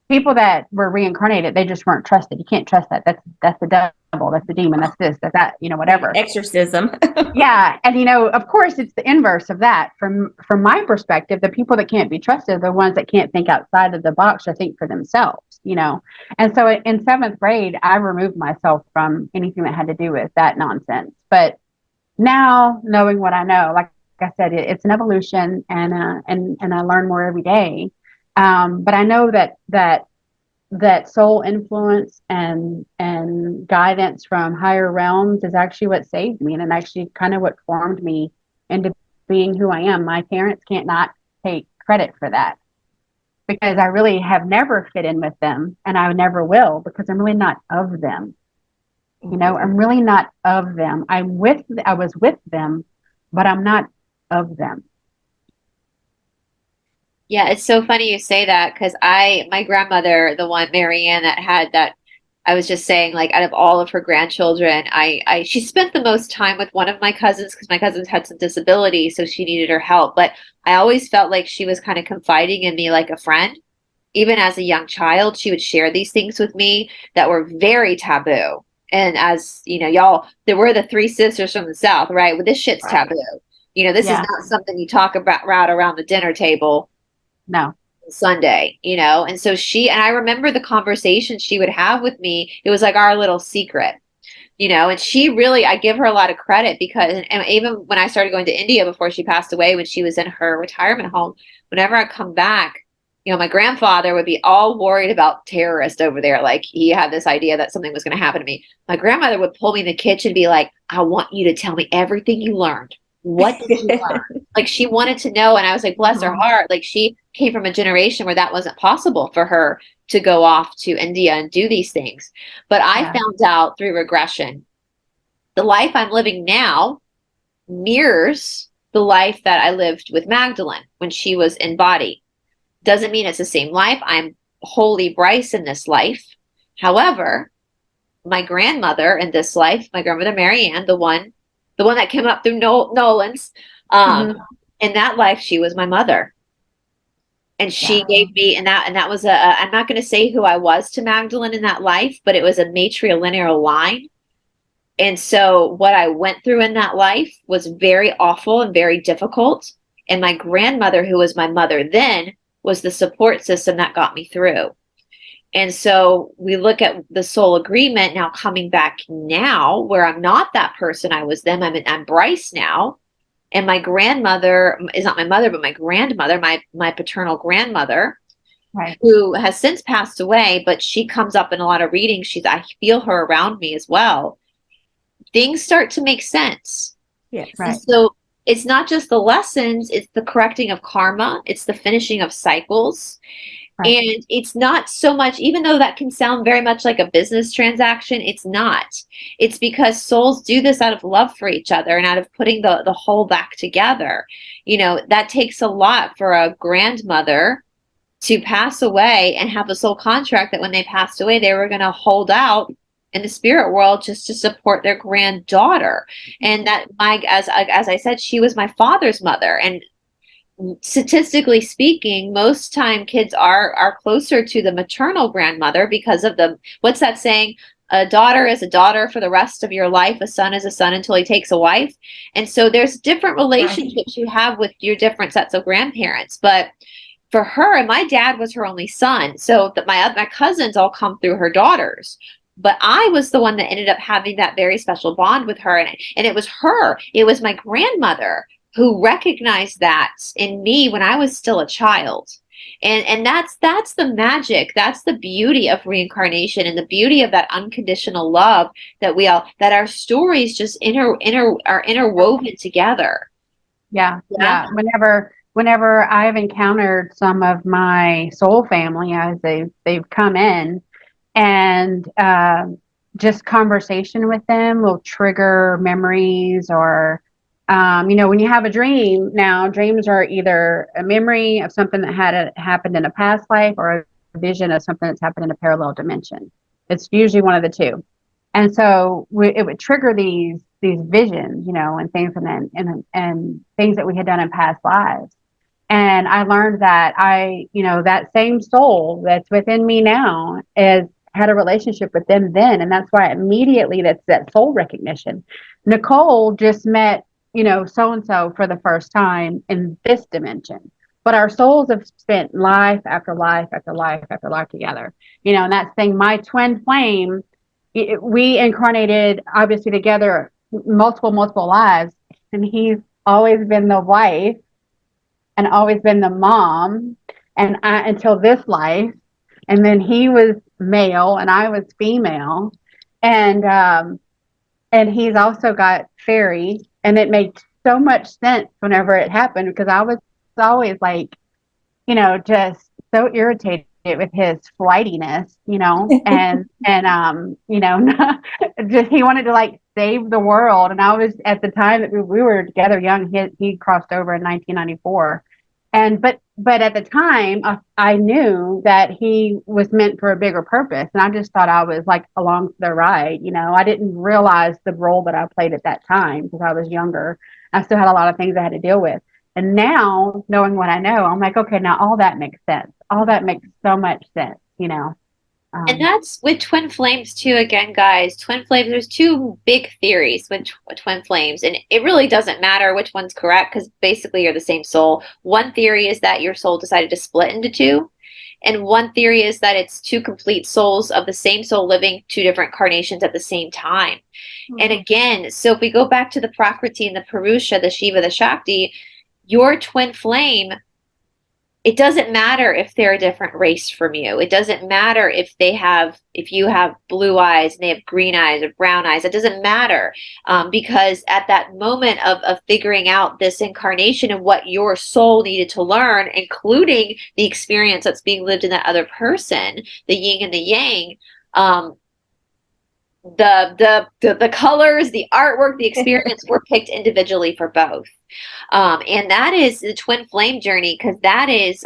people that were reincarnated, they just weren't trusted. You can't trust that. That's the devil. That's the demon. That's this. That's that. Whatever. Exorcism. Yeah, and of course, it's the inverse of that. From my perspective, the people that can't be trusted are the ones that can't think outside of the box or think for themselves. And so in seventh grade, I removed myself from anything that had to do with that nonsense. But now, knowing what I know, like I said, it's an evolution, and I learn more every day. But I know that soul influence and guidance from higher realms is actually what saved me, and actually kind of what formed me into being who I am. My parents can't not take credit for that, because I really have never fit in with them, and I never will, because I'm really not of them. I'm really not of them. I was with them, but I'm not of them. Yeah, it's so funny you say that, because my grandmother, the one, Marianne, that had that, I was just saying, like, out of all of her grandchildren, she spent the most time with one of my cousins, because my cousins had some disability, so she needed her help. But I always felt like she was kind of confiding in me like a friend. Even as a young child, she would share these things with me that were very taboo. And as you know, y'all, there were the three sisters from the South, right? Well, this shit's taboo. This is Yeah. not something you talk about right around the dinner table No. Sunday, and so and I remember the conversation she would have with me. It was like our little secret, and she really, I give her a lot of credit, because, and even when I started going to India before she passed away, when she was in her retirement home, whenever I come back, my grandfather would be all worried about terrorists over there. Like, he had this idea that something was going to happen to me. My grandmother would pull me in the kitchen and be like, I want you to tell me everything you learned. What did you learn? Like, she wanted to know. And I was like, bless her heart. Like, she came from a generation where that wasn't possible for her to go off to India and do these things. But I found out through regression, the life I'm living now mirrors the life that I lived with Magdalene when she was in body. Doesn't mean it's the same life. I'm wholly Brice in this life. However, my grandmother in this life, my grandmother Marianne, the one that came up through Nolan's, in that life, she was my mother. And she gave me, and that was I'm not going to say who I was to Magdalene in that life, but it was a matrilineal line. And so what I went through in that life was very awful and very difficult. And my grandmother, who was my mother then, was the support system that got me through. And so we look at the soul agreement now coming back now, where I'm not that person I was then. I'm Brice now. And my grandmother is not my mother, but my grandmother, my paternal grandmother, right, who has since passed away, but she comes up in a lot of readings. I feel her around me as well. Things start to make sense. Yes. Right. And so it's not just the lessons, it's the correcting of karma, it's the finishing of cycles. Right. And it's not so much, even though that can sound very much like a business transaction, it's not. It's because souls do this out of love for each other and out of putting the whole back together. That takes a lot for a grandmother to pass away and have a soul contract that when they passed away, they were going to hold out in the spirit world just to support their granddaughter. And that as I said, she was my father's mother. And statistically speaking, most time kids are closer to the maternal grandmother because of what's that saying? A daughter is a daughter for the rest of your life. A son is a son until he takes a wife. And so there's different relationships you have with your different sets of grandparents. But for her, and my dad was her only son, so that my cousins all come through her daughters. But I was the one that ended up having that very special bond with her. And it was her. It was my grandmother who recognized that in me when I was still a child. And that's the magic. That's the beauty of reincarnation and the beauty of that unconditional love that our stories just are interwoven together. Yeah. Whenever whenever I've encountered some of my soul family as they've come in, and just conversation with them will trigger memories, or when you have a dream, now dreams are either a memory of something that happened in a past life, or a vision of something that's happened in a parallel dimension. It's usually one of the two. And so it would trigger these visions, and things, and things that we had done in past lives. And I learned that that same soul that's within me now is had a relationship with them then. And that's why immediately that's that soul recognition. Nicole just met, so and so for the first time in this dimension. But our souls have spent life after life after life after life together. And that thing, my twin flame, we incarnated obviously together multiple lives. And he's always been the wife and always been the mom, and until this life. And then he was male and I was female, and he's also got fairy, and it made so much sense whenever it happened, because I was always like, just so irritated with his flightiness, just he wanted to like save the world. And I was, at the time that we were together young, he crossed over in 1994. And but at the time, I knew that he was meant for a bigger purpose, and I just thought I was like along for the ride. I didn't realize the role that I played at that time because I was younger. I still had a lot of things I had to deal with. And now, knowing what I know, I'm like, okay, now all that makes sense. All that makes so much sense. And that's with twin flames too. Again, guys, twin flames, there's two big theories with twin flames, and it really doesn't matter which one's correct because basically you're the same soul. One theory is that your soul decided to split into two, and one theory is that it's two complete souls of the same soul living two different incarnations at the same time. And again, so if we go back to the Prakriti and the Purusha, the Shiva, the Shakti, your twin flame, it doesn't matter if they're a different race from you. It doesn't matter if you have blue eyes and they have green eyes or brown eyes. It doesn't matter, because at that moment of figuring out this incarnation and what your soul needed to learn, including the experience that's being lived in that other person, the yin and the yang, the colors, the artwork, the experience were picked individually for both. And that is the twin flame journey, because that is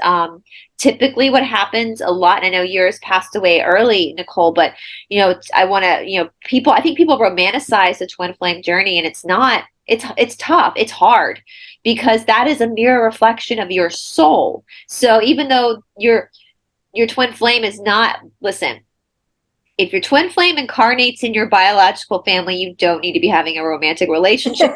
typically what happens a lot. And I know yours passed away early, Nicole, but I want to, I think people romanticize the twin flame journey, and it's not. It's tough. It's hard, because that is a mirror reflection of your soul. So even though your twin flame is not, listen, if your twin flame incarnates in your biological family, you don't need to be having a romantic relationship.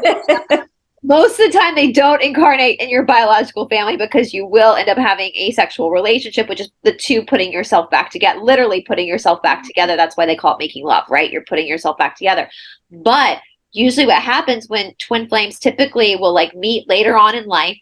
Most of the time, they don't incarnate in your biological family, because you will end up having a sexual relationship, which is the two putting yourself back together, literally putting yourself back together. That's why they call it making love, right? You're putting yourself back together. But usually what happens when twin flames typically will like meet later on in life,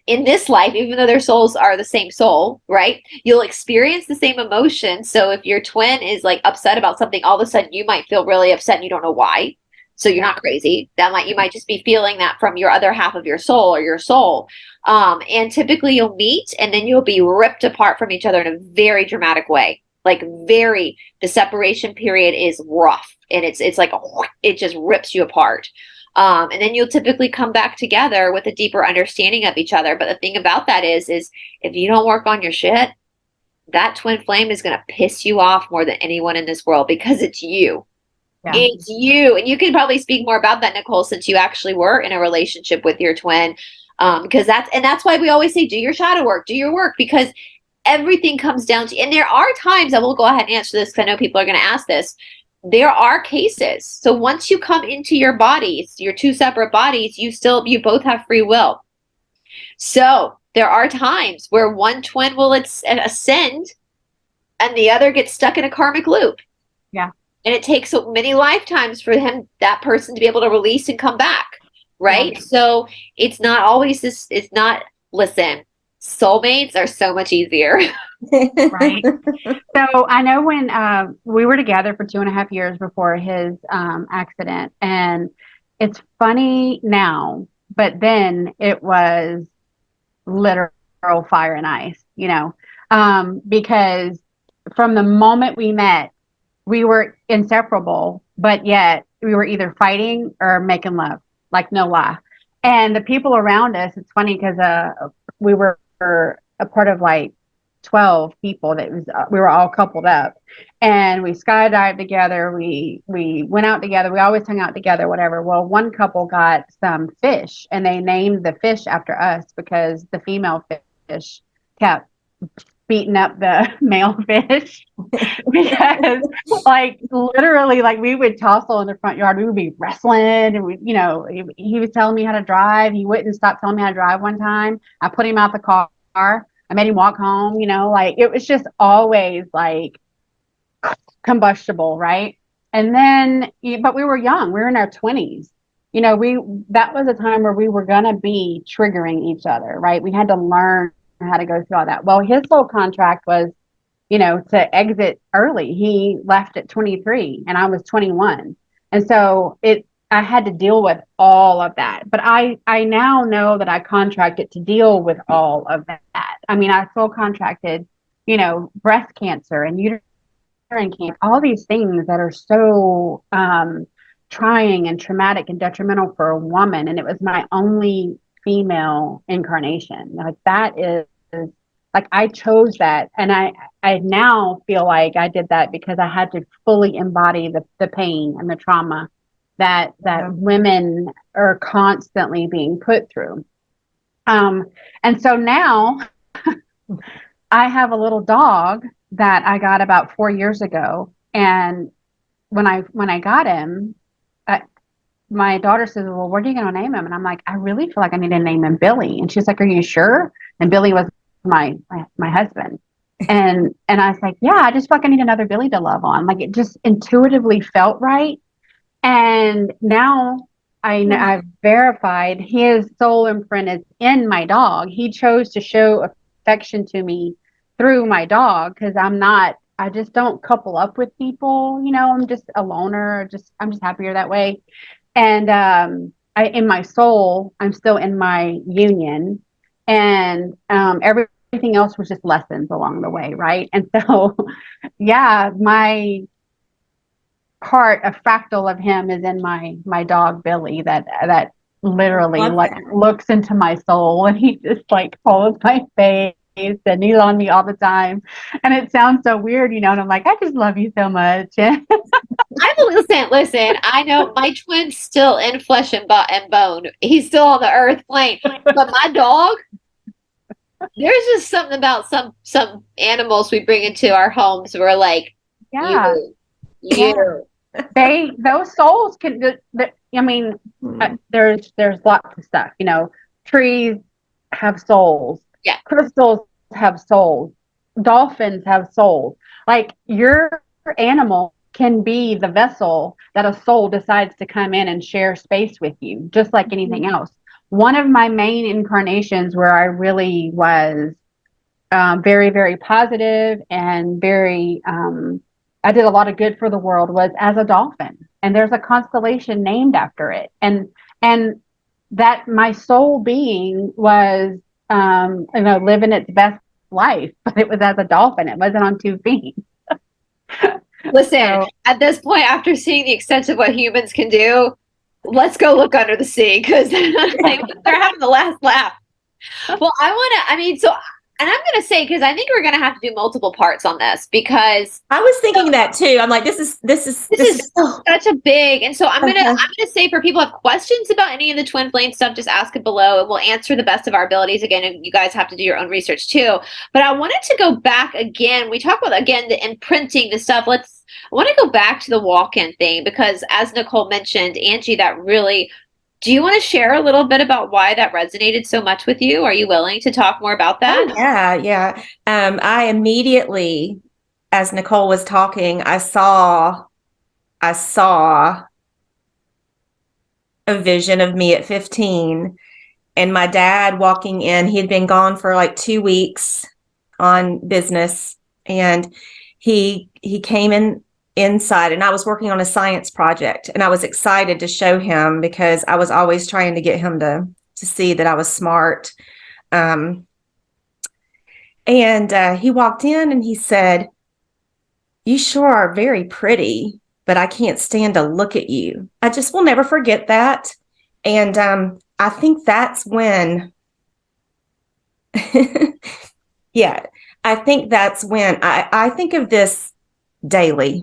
in this life, even though their souls are the same soul, right? You'll experience the same emotion. So if your twin is like upset about something, all of a sudden you might feel really upset and you don't know why. So you're not crazy. You might just be feeling that from your other half of your soul or your soul. And typically you'll meet and then you'll be ripped apart from each other in a very dramatic way. The separation period is rough, and it's like, it just rips you apart. And then you'll typically come back together with a deeper understanding of each other. But the thing about that is if you don't work on your shit, that twin flame is going to piss you off more than anyone in this world, because it's you. Yeah. It's you. And you can probably speak more about that, Nicole, since you actually were in a relationship with your twin. Because that's why we always say, do your shadow work, do your work, because everything comes down to, and there are times, I will go ahead and answer this because I know people are going to ask this. There are cases. So once you come into your bodies, your two separate bodies, you both have free will. So there are times where one twin will ascend and the other gets stuck in a karmic loop. Yeah. And it takes so many lifetimes for that person to be able to release and come back. Right. Yeah. So it's not always this. It's not, listen, soulmates are so much easier. Right. So I know when we were together for 2.5 years before his accident, and it's funny now, but then it was literal fire and ice, because from the moment we met, we were inseparable, but yet we were either fighting or making love, like no lie. And the people around us, it's funny because we were a part of like 12 people that was we were all coupled up, and we skydived together, we went out together, we always hung out together, whatever. Well, one couple got some fish and they named the fish after us because the female fish kept beating up the male fish because like literally like we would tussle in the front yard, we would be wrestling, and he was telling me how to drive, he wouldn't stop telling me how to drive. One time I put him out the car, I made him walk home, like it was just always like combustible, right? And then but we were young, we were in our 20s, that was a time where we were going to be triggering each other, right? We had to learn how to go through all that. Well, his whole contract was, to exit early. He left at 23 and I was 21. And so I had to deal with all of that. But I now know that I contracted to deal with all of that. I mean, I full contracted, breast cancer and uterine cancer, all these things that are so trying and traumatic and detrimental for a woman. And it was my only female incarnation. Like that is like I chose that, and I now feel like I did that because I had to fully embody the pain and the trauma that women are constantly being put through. And so now I have a little dog that I got about 4 years ago, and when I got him, my daughter says, "Well, what are you going to name him?" And I'm like, "I really feel like I need to name him Billy." And she's like, "Are you sure?" And Billy was my husband. And I was like, "Yeah, I just feel like I need another Billy to love on." Like it just intuitively felt right. And now I've verified his soul imprint is in my dog. He chose to show affection to me through my dog because I just don't couple up with people. I'm just a loner. I'm just happier that way. And in my soul, I'm still in my union, and everything else was just lessons along the way, right? And so, yeah, my part, a fractal of him, is in my dog Billy. That literally looks into my soul, and he just like holds my face. And he's on me all the time, and it sounds so weird, and I'm like, I just love you so much. Listen, I know my twin's still in flesh and bone. He's still on the earth plane. But my dog, there's just something about some animals we bring into our homes. We're like, yeah, those souls can. I mean, there's lots of stuff. Trees have souls. Yeah, crystals have souls. Dolphins have souls. Like your animal can be the vessel that a soul decides to come in and share space with you, just like anything else. One of my main incarnations where I really was very, very positive and very, I did a lot of good for the world, was as a dolphin. And there's a constellation named after it. And that my soul being was, living its best life, but it was as a dolphin. It wasn't on 2 feet. Listen, at this point, after seeing the extent of what humans can do, let's go look under the sea because they're having the last laugh. Well, and I'm going to say, because I think we're going to have to do multiple parts on this because I was thinking that too. I'm like, this is such a big, and so I'm going to say for people who have questions about any of the twin flame stuff, just ask it below and we'll answer the best of our abilities. Again, and you guys have to do your own research too. But I wanted to go back again. We talk about, again, the imprinting, the stuff. I want to go back to the walk-in thing because as Nicole mentioned, Angie, that really, do you want to share a little bit about why that resonated so much with you? Are you willing to talk more about that? Oh, yeah. I immediately, as Nicole was talking, I saw a vision of me at 15 and my dad walking in. He had been gone for like 2 weeks on business, and he came inside, and I was working on a science project, and I was excited to show him because I was always trying to get him to see that I was smart. And he walked in and he said, "You sure are very pretty, but I can't stand to look at you." I just will never forget that. And I think that's when, yeah, I think that's when I think of this daily.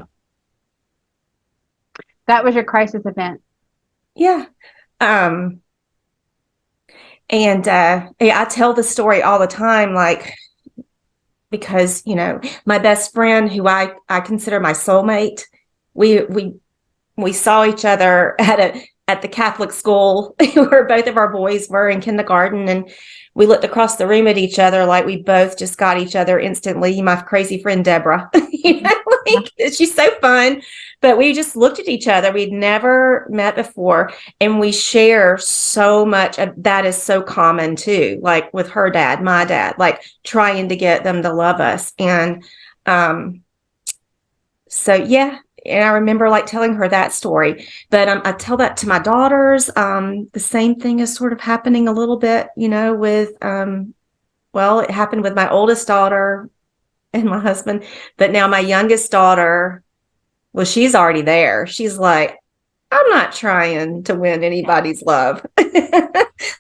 That was your crisis event. Yeah. Um, and yeah, I tell the story all the time, like, because, my best friend, who I consider my soulmate, we saw each other at the Catholic school where both of our boys were in kindergarten, and we looked across the room at each other like we both just got each other instantly. My crazy friend Deborah, like, she's so fun, but we just looked at each other. We'd never met before, and we share so much. That is so common too, like with her dad, my dad, like trying to get them to love us. And so yeah, and I remember like telling her that story, but I tell that to my daughters. The same thing is sort of happening a little bit, with well, it happened with my oldest daughter and my husband, but now my youngest daughter, well, she's already there. She's like, "I'm not trying to win anybody's love."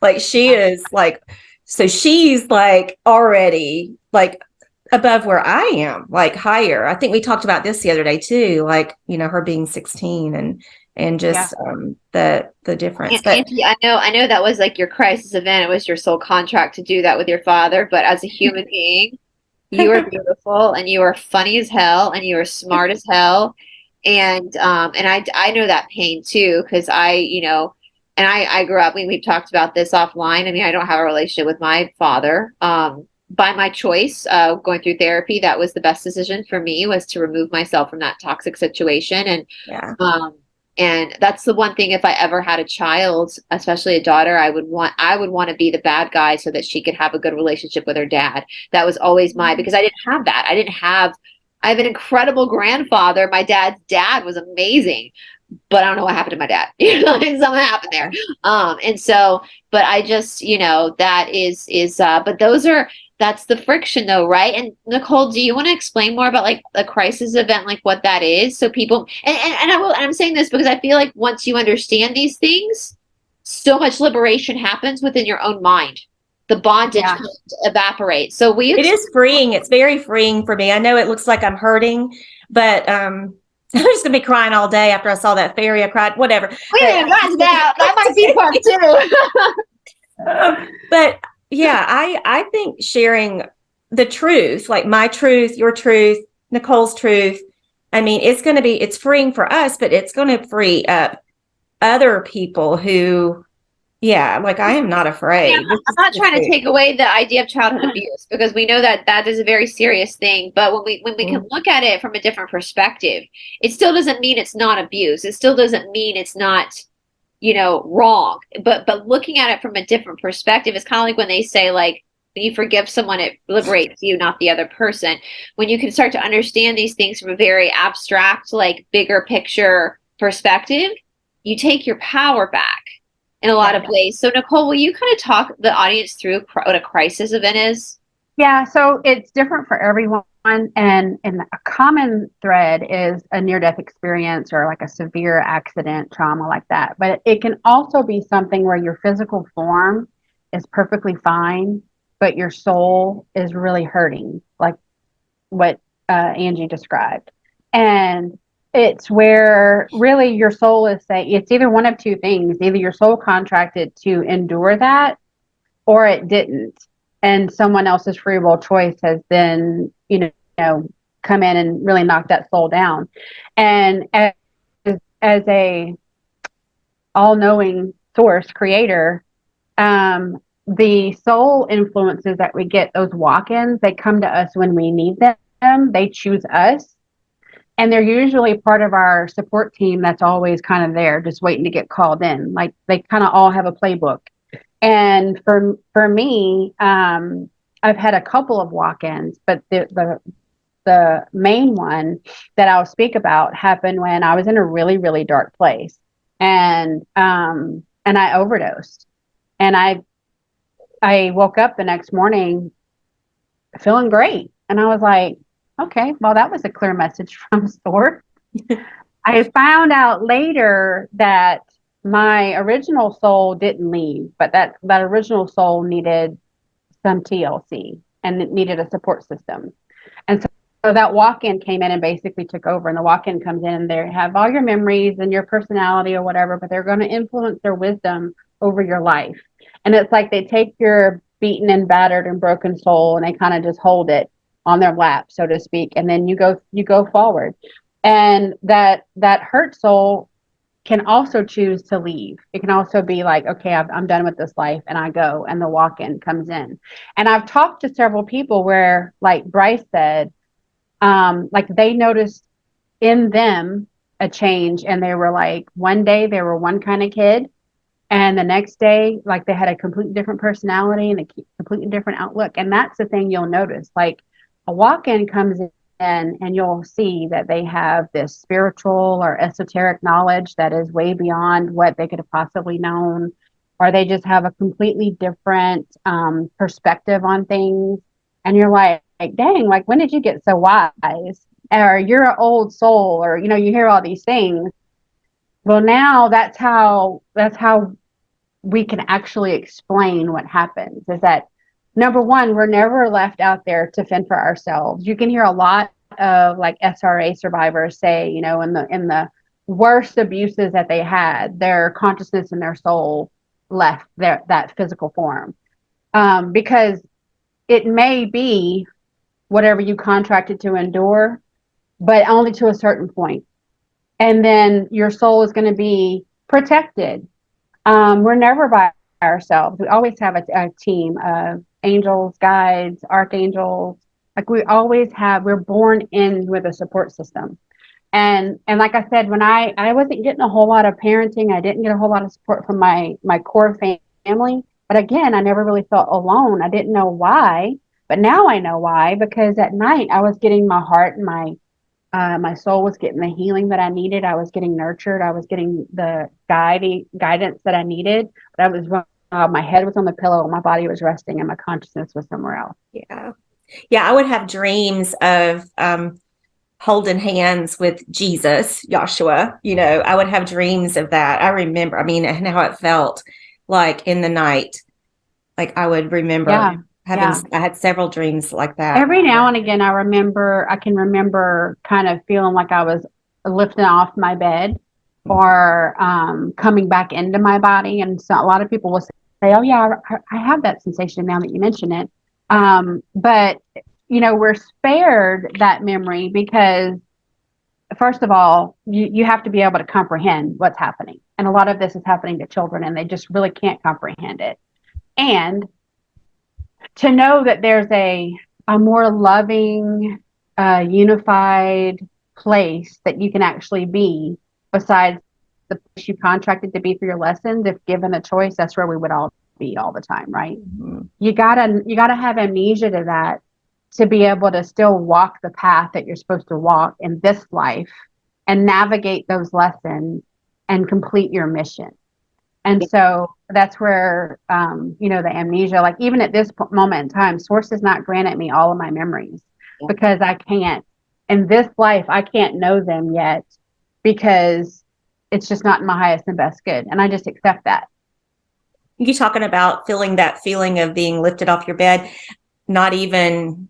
Like, she is like, so she's like already like above where I am, like higher. I think we talked about this the other day too, like, her being 16 and just the difference. But Angie, I know that was like your crisis event. It was your soul contract to do that with your father. But as a human being, you are beautiful and you are funny as hell and you are smart as hell. And I know that pain too, because and I grew up, we've talked about this offline. I mean, I don't have a relationship with my father. By my choice, going through therapy, that was the best decision for me, was to remove myself from that toxic situation. yeah, And that's the one thing, if I ever had a child, especially a daughter, I would want to be the bad guy so that she could have a good relationship with her dad. That was always because I didn't have that. I have an incredible grandfather. My dad's dad was amazing, but I don't know what happened to my dad. Something happened there. And so, but I just, that but that's the friction though, right? And Nicole, do you want to explain more about like a crisis event, like what that is? So people, and I'm saying this because I feel like once you understand these things, so much liberation happens within your own mind. The bondage kind of evaporates. So it is freeing. It's very freeing for me. I know it looks like I'm hurting, but I'm just gonna be crying all day after I saw that fairy. I cried, whatever. That might be part two. But yeah, I think sharing the truth, like my truth, your truth, Nicole's truth, I mean, it's freeing for us, but it's going to free up other people who, yeah, like, I am not afraid. I'm not trying to take away the idea of childhood abuse, because we know that that is a very serious thing. But when we can look at it from a different perspective, it still doesn't mean it's not abuse. It still doesn't mean it's not, wrong. But looking at it from a different perspective is kind of like when they say, like, when you forgive someone, it liberates you, not the other person. When you can start to understand these things from a very abstract, like bigger picture perspective, you take your power back in a lot of ways. So Nicole, will you kind of talk the audience through what a crisis event is? Yeah, so it's different for everyone. And a common thread is a near-death experience or like a severe accident, trauma like that. But it can also be something where your physical form is perfectly fine, but your soul is really hurting, like what Angie described. And it's where really your soul is saying, it's either one of two things. Either your soul contracted to endure that, or it didn't. And someone else's free will choice has then, come in and really knock that soul down. And as a all-knowing source creator, the soul influences that we get, those walk-ins, they come to us when we need them. They choose us. And they're usually part of our support team that's always kind of there, just waiting to get called in. Like, they kind of all have a playbook. And for me, I've had a couple of walk-ins, but the main one that I'll speak about happened when I was in a really, really dark place, and I overdosed, and I woke up the next morning feeling great. And I was like, okay, well, that was a clear message from source. I found out later that my original soul didn't leave, but that original soul needed some TLC and it needed a support system. And so that walk-in came in and basically took over. And the walk-in comes in and they have all your memories and your personality or whatever, but they're going to influence their wisdom over your life. And it's like they take your beaten and battered and broken soul and they kind of just hold it on their lap, so to speak. And then you go forward. And that hurt soul can also choose to leave. It can also be like, okay, I'm done with this life and I go, and the walk-in comes in. And I've talked to several people where, like Brice said, like they noticed in them a change, and they were like, one day they were one kind of kid, and the next day, like they had a completely different personality and a completely different outlook. And that's the thing you'll notice. Like a walk-in comes in and you'll see that they have this spiritual or esoteric knowledge that is way beyond what they could have possibly known, or they just have a completely different perspective on things. And you're like, dang, like when did you get so wise? Or you're an old soul, or you hear all these things. Well, now that's how we can actually explain what happens. Is that number one, we're never left out there to fend for ourselves. You can hear a lot of like SRA survivors say, in the worst abuses that they had, their consciousness and their soul left that physical form, because it may be whatever you contracted to endure, but only to a certain point. And then your soul is going to be protected. We're never by ourselves. We always have a team of angels, guides, archangels. Like we're born in with a support system. And like I said, when I wasn't getting a whole lot of parenting, I didn't get a whole lot of support from my core family. But again, I never really felt alone. I didn't know why, but now I know why, because at night I was getting my heart and my soul was getting the healing that I needed. I was getting nurtured. I was getting the guidance that I needed. But my head was on the pillow, my body was resting, and my consciousness was somewhere else. Yeah. I would have dreams of holding hands with Jesus, Joshua. I would have dreams of that. I remember, and how it felt like in the night. Like I would remember I had several dreams like that. Every now and again, I can remember kind of feeling like I was lifting off my bed or coming back into my body. And so a lot of people will say, oh yeah, I have that sensation now that you mention it. But we're spared that memory because, first of all, you have to be able to comprehend what's happening. And a lot of this is happening to children and they just really can't comprehend it. And to know that there's a more loving, unified place that you can actually be besides the place you contracted to be for your lessons. If given a choice, that's where we would all be all the time, right? Mm-hmm. You gotta have amnesia to that to be able to still walk the path that you're supposed to walk in this life and navigate those lessons and complete your mission. And so that's where, the amnesia, like even at this moment in time, Source has not granted me all of my memories because I can't, in this life, I can't know them yet because it's just not in my highest and best good. And I just accept that. You talking about feeling that feeling of being lifted off your bed, not even,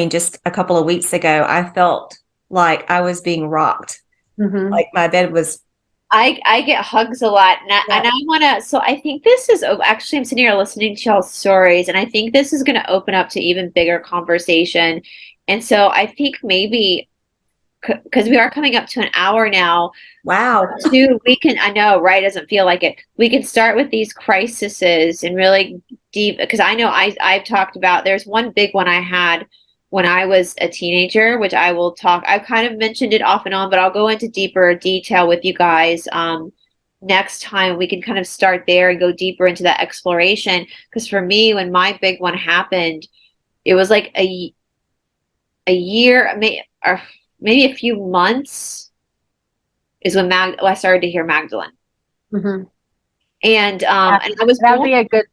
just a couple of weeks ago, I felt like I was being rocked. Mm-hmm. Like my bed was. I get hugs a lot, and I want to. So I think this is actually I'm sitting here listening to y'all's stories, and I think this is going to open up to even bigger conversation. And so I think maybe because we are coming up to an hour now. Wow. We can. I know, right? Doesn't feel like it. We can start with these crises and really deep because I know I've talked about. There's one big one I had when I was a teenager, which I will talk, I've kind of mentioned it off and on, but I'll go into deeper detail with you guys. Next time we can kind of start there and go deeper into that exploration. Because for me, when my big one happened, it was like a year, or maybe a few months is when I started to hear Magdalene. Mm-hmm. And I was born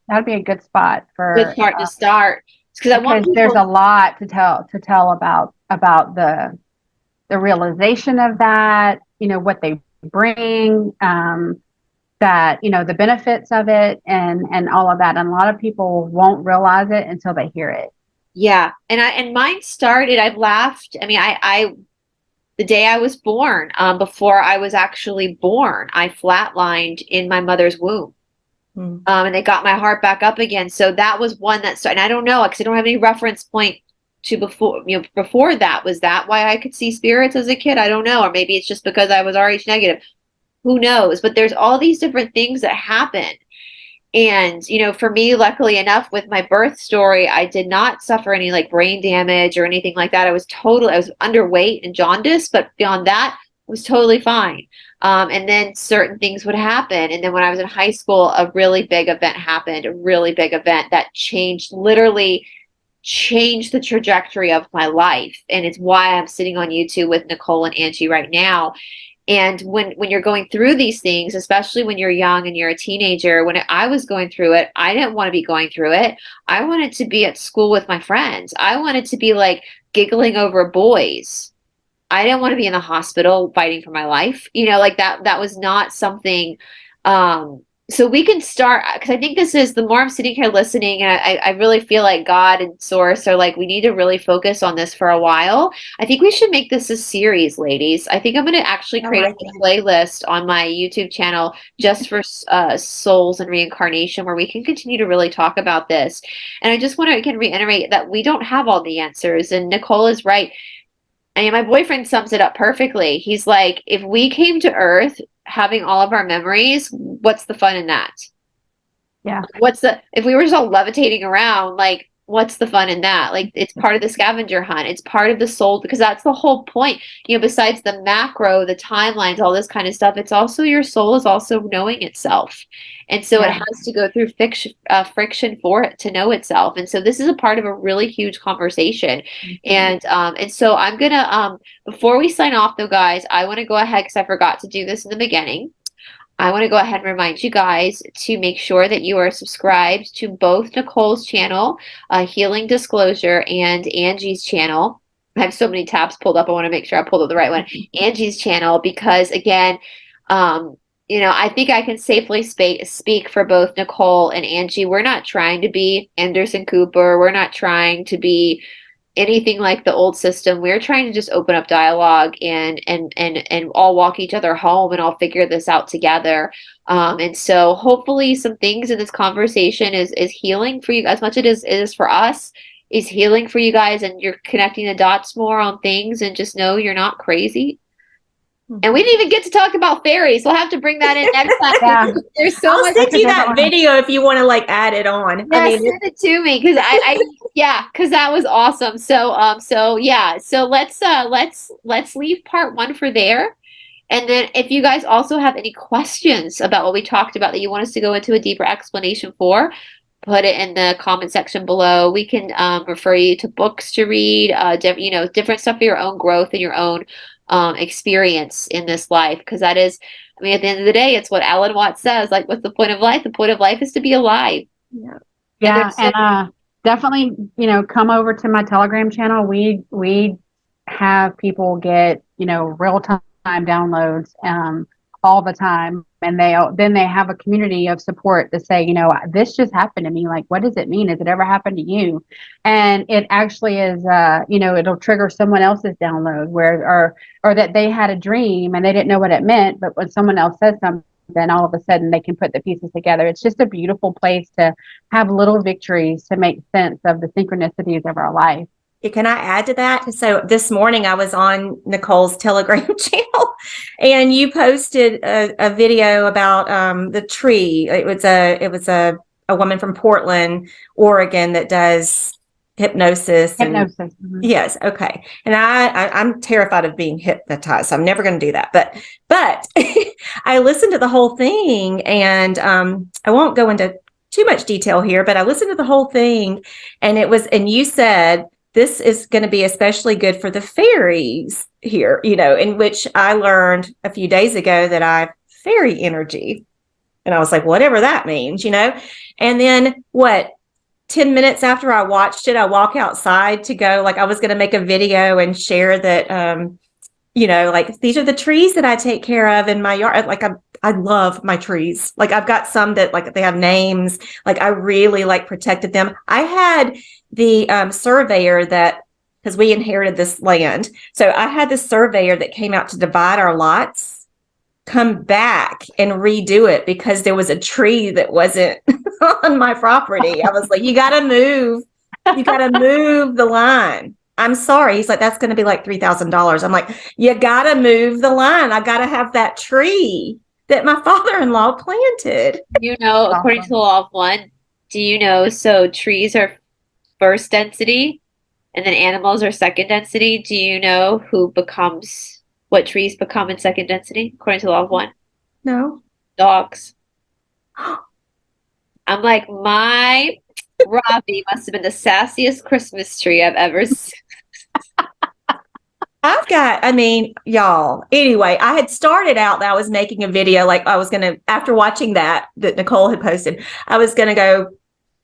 that'd be a good spot good for start to start because I want because there's people. a lot to tell about the realization of that, what they bring, that, the benefits of it and all of that. And a lot of people won't realize it until they hear it. Yeah, and mine started. I've laughed. I mean, I the day I was born, before I was actually born, I flatlined in my mother's womb. And they got my heart back up again. So that was one that started. And I don't know, because I don't have any reference point to before, before that. Was that why I could see spirits as a kid? I don't know. Or maybe it's just because I was Rh negative. Who knows? But there's all these different things that happen. And, for me, luckily enough, with my birth story, I did not suffer any like brain damage or anything like that. I was underweight and jaundice, but beyond that, I was totally fine. And then certain things would happen. And then when I was in high school, a really big event happened, a really big event that literally changed the trajectory of my life. And it's why I'm sitting on YouTube with Nicole and Angie right now. And when you're going through these things, especially when you're young and you're a teenager, when I was going through it, I didn't want to be going through it. I wanted to be at school with my friends. I wanted to be like giggling over boys. I didn't want to be in the hospital fighting for my life. Like that was not something. So we can start, because I think this is, the more I'm sitting here listening, and I really feel like God and Source are like, we need to really focus on this for a while. I think we should make this a series, ladies. I think I'm going to actually create a playlist on my YouTube channel just for souls and reincarnation, where we can continue to really talk about this. And I just want to again reiterate that we don't have all the answers. And Nicole is right. I mean, my boyfriend sums it up perfectly. He's like, if we came to Earth having all of our memories, what's the fun in that? Yeah. If we were just all levitating around, like, what's the fun in that? Like, it's part of the scavenger hunt. It's part of the soul, because that's the whole point. Besides the macro, the timelines, all this kind of stuff, it's also your soul is also knowing itself. And so it has to go through friction for it to know itself. And so this is a part of a really huge conversation. And so I'm gonna before we sign off though, guys, I want to go ahead, because I forgot to do this in the beginning. I want to go ahead and remind you guys to make sure that you are subscribed to both Nicole's channel, Healing Disclosure, and Angie's channel. I have so many tabs pulled up. I want to make sure I pulled up the right one. Angie's channel, because again, I think I can safely speak for both Nicole and Angie. We're not trying to be Anderson Cooper. We're not trying to be anything like the old system. We're trying to just open up dialogue and all walk each other home and all figure this out together. And so hopefully some things in this conversation is healing for you as much as it is for us, is healing for you guys, and you're connecting the dots more on things, and just know you're not crazy. And we didn't even get to talk about fairies. We'll have to bring that in next time. Yeah. There's so much. I'll send you that video if you want to like add it on. Yeah, I mean, send it to me, because because that was awesome. So yeah. So let's leave part 1 for there. And then if you guys also have any questions about what we talked about that you want us to go into a deeper explanation for, put it in the comment section below. We can refer you to books to read, different stuff for your own growth and your own experience in this life, because that is, I mean, at the end of the day, it's what Alan Watts says, like, what's the point of life? The point of life is to be alive. And definitely, come over to my Telegram channel. We have people get, real time downloads all the time, and they have a community of support to say, this just happened to me. Like, what does it mean? Has it ever happened to you? And it actually is, it'll trigger someone else's download or that they had a dream and they didn't know what it meant, but when someone else says something, then all of a sudden they can put the pieces together. It's just a beautiful place to have little victories to make sense of the synchronicities of our life. Can I add to that? So this morning I was on Nicole's Telegram channel, and you posted a video about the tree. It was a woman from Portland, Oregon, that does hypnosis. Mm-hmm. Yes, okay. And I'm terrified of being hypnotized, so I'm never going to do that. But I listened to the whole thing, and I won't go into too much detail here, but I listened to the whole thing, and you said, this is going to be especially good for the fairies here, in which I learned a few days ago that I have fairy energy. And I was like, whatever that means, And then 10 minutes after I watched it, I walk outside to go, like I was going to make a video and share that, like these are the trees that I take care of in my yard. Like I love my trees. Like I've got some that like they have names. Like I really like protected them. I had the surveyor because we inherited this land. So I had the surveyor that came out to divide our lots come back and redo it because there was a tree that wasn't on my property. I was like, you got to move the line. I'm sorry. He's like, that's going to be like $3,000. I'm like, you got to move the line. I got to have that tree that my father-in-law planted. According to the law of one, so trees are first density and then animals are second density. Do you know what trees become in second density, according to the law of one? No. Dogs. I'm like, my Robbie must have been the sassiest Christmas tree I've ever seen. Y'all, anyway, I had started out that I was making a video, like I was going to, after watching that Nicole had posted, I was going to go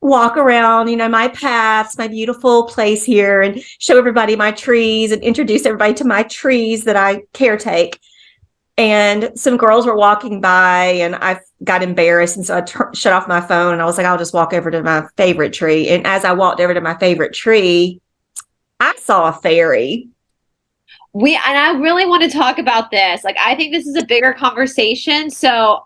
walk around, my paths, my beautiful place here and show everybody my trees and introduce everybody to my trees that I caretake. And some girls were walking by and I got embarrassed. And so I shut off my phone and I was like, I'll just walk over to my favorite tree. And as I walked over to my favorite tree, I saw a fairy. And I really want to talk about this. Like, I think this is a bigger conversation. So,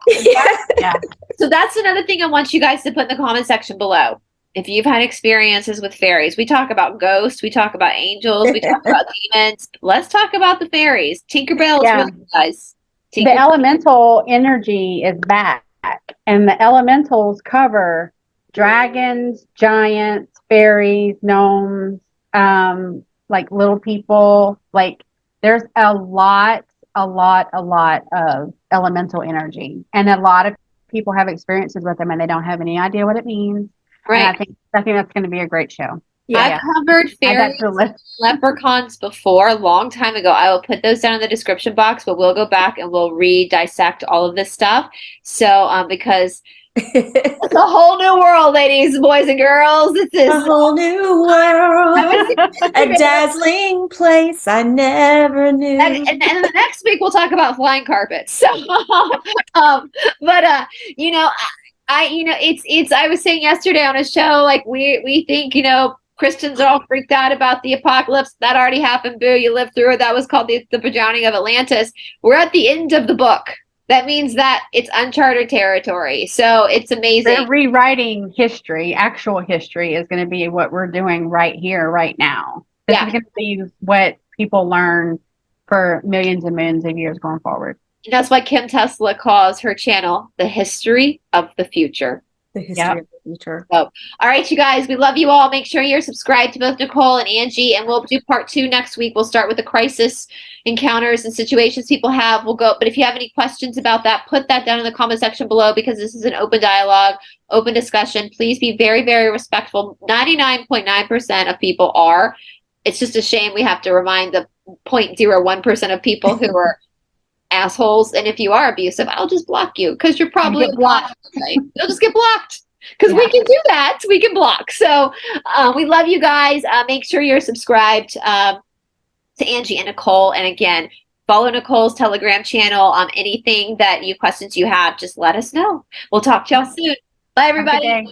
So that's another thing I want you guys to put in the comment section below. If you've had experiences with fairies, we talk about ghosts, we talk about angels, we talk about demons. Let's talk about the fairies. Tinkerbell is really guys. The elemental energy is back, and the elementals cover dragons, giants, fairies, gnomes, like little people. Like there's a lot of elemental energy, and a lot of people have experiences with them and they don't have any idea what it means. Right. And I think that's going to be a great show. I've covered fairies and leprechauns before a long time ago. I will put those down in the description box, but we'll go back and we'll dissect all of this stuff. So, because it's a whole new world, ladies, boys, and girls. This is a whole new world, a dazzling place I never knew. And the next week we'll talk about flying carpets. So, it's. I was saying yesterday on a show, like we think Christians are all freaked out about the apocalypse. That already happened. Boo, you lived through it. That was called the drowning of Atlantis. We're at the end of the book. That means that it's uncharted territory. So it's amazing. They're rewriting history. Actual history is going to be what we're doing right here, right now. This is going to be what people learn for millions and millions of years going forward. And that's why Kim Tesla calls her channel The History of the Future. The history of the future. So, all right, you guys, we love you all. Make sure you're subscribed to both Nicole and Angie, and we'll do part 2 next week. We'll start with the crisis encounters and situations people have. We'll go, but if you have any questions about that, put that down in the comment section below, because this is an open dialogue, open discussion. Please be very, very respectful. 99.9% of people are. It's just a shame we have to remind the 0.01% of people who are assholes. And if you are abusive, I'll just block you, because you're probably blocked. You'll just get blocked, because we can do that. We can block. So we love you guys. Make sure you're subscribed to Angie and Nicole. And again, follow Nicole's Telegram channel. Anything questions you have, just let us know. We'll talk to y'all soon. Bye, everybody.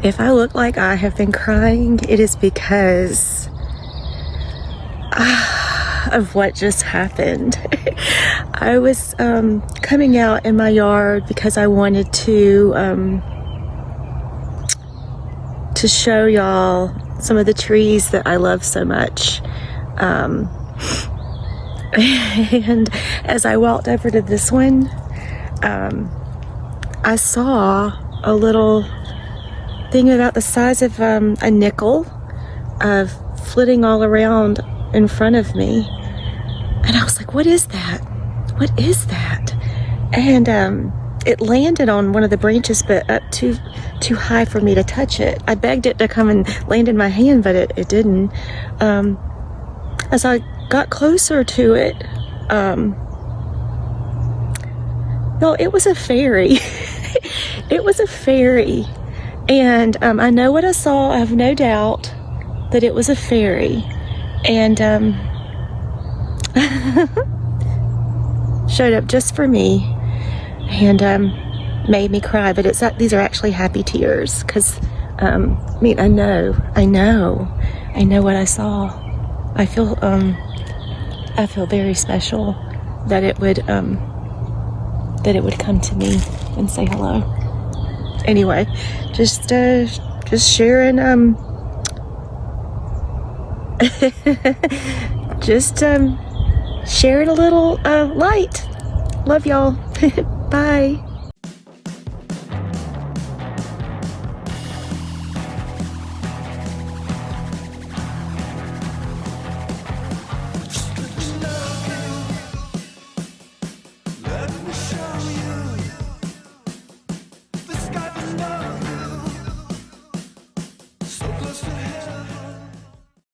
If I look like I have been crying, it is because of what just happened. I was coming out in my yard because I wanted to show y'all some of the trees that I love so much. And as I walked over to this one, I saw a little thing about the size of a nickel flitting all around in front of me. And I was like, what is that? What is that? And it landed on one of the branches, but up too high for me to touch it. I begged it to come and land in my hand, but it didn't. As I got closer to it, no, it was a fairy. It was a fairy. And I know what I saw. I have no doubt that it was a fairy. And showed up just for me and made me cry. But these are actually happy tears because I know what I saw. I feel very special that it would come to me and say hello. Anyway, just sharing sharing a little light. Love y'all. Bye.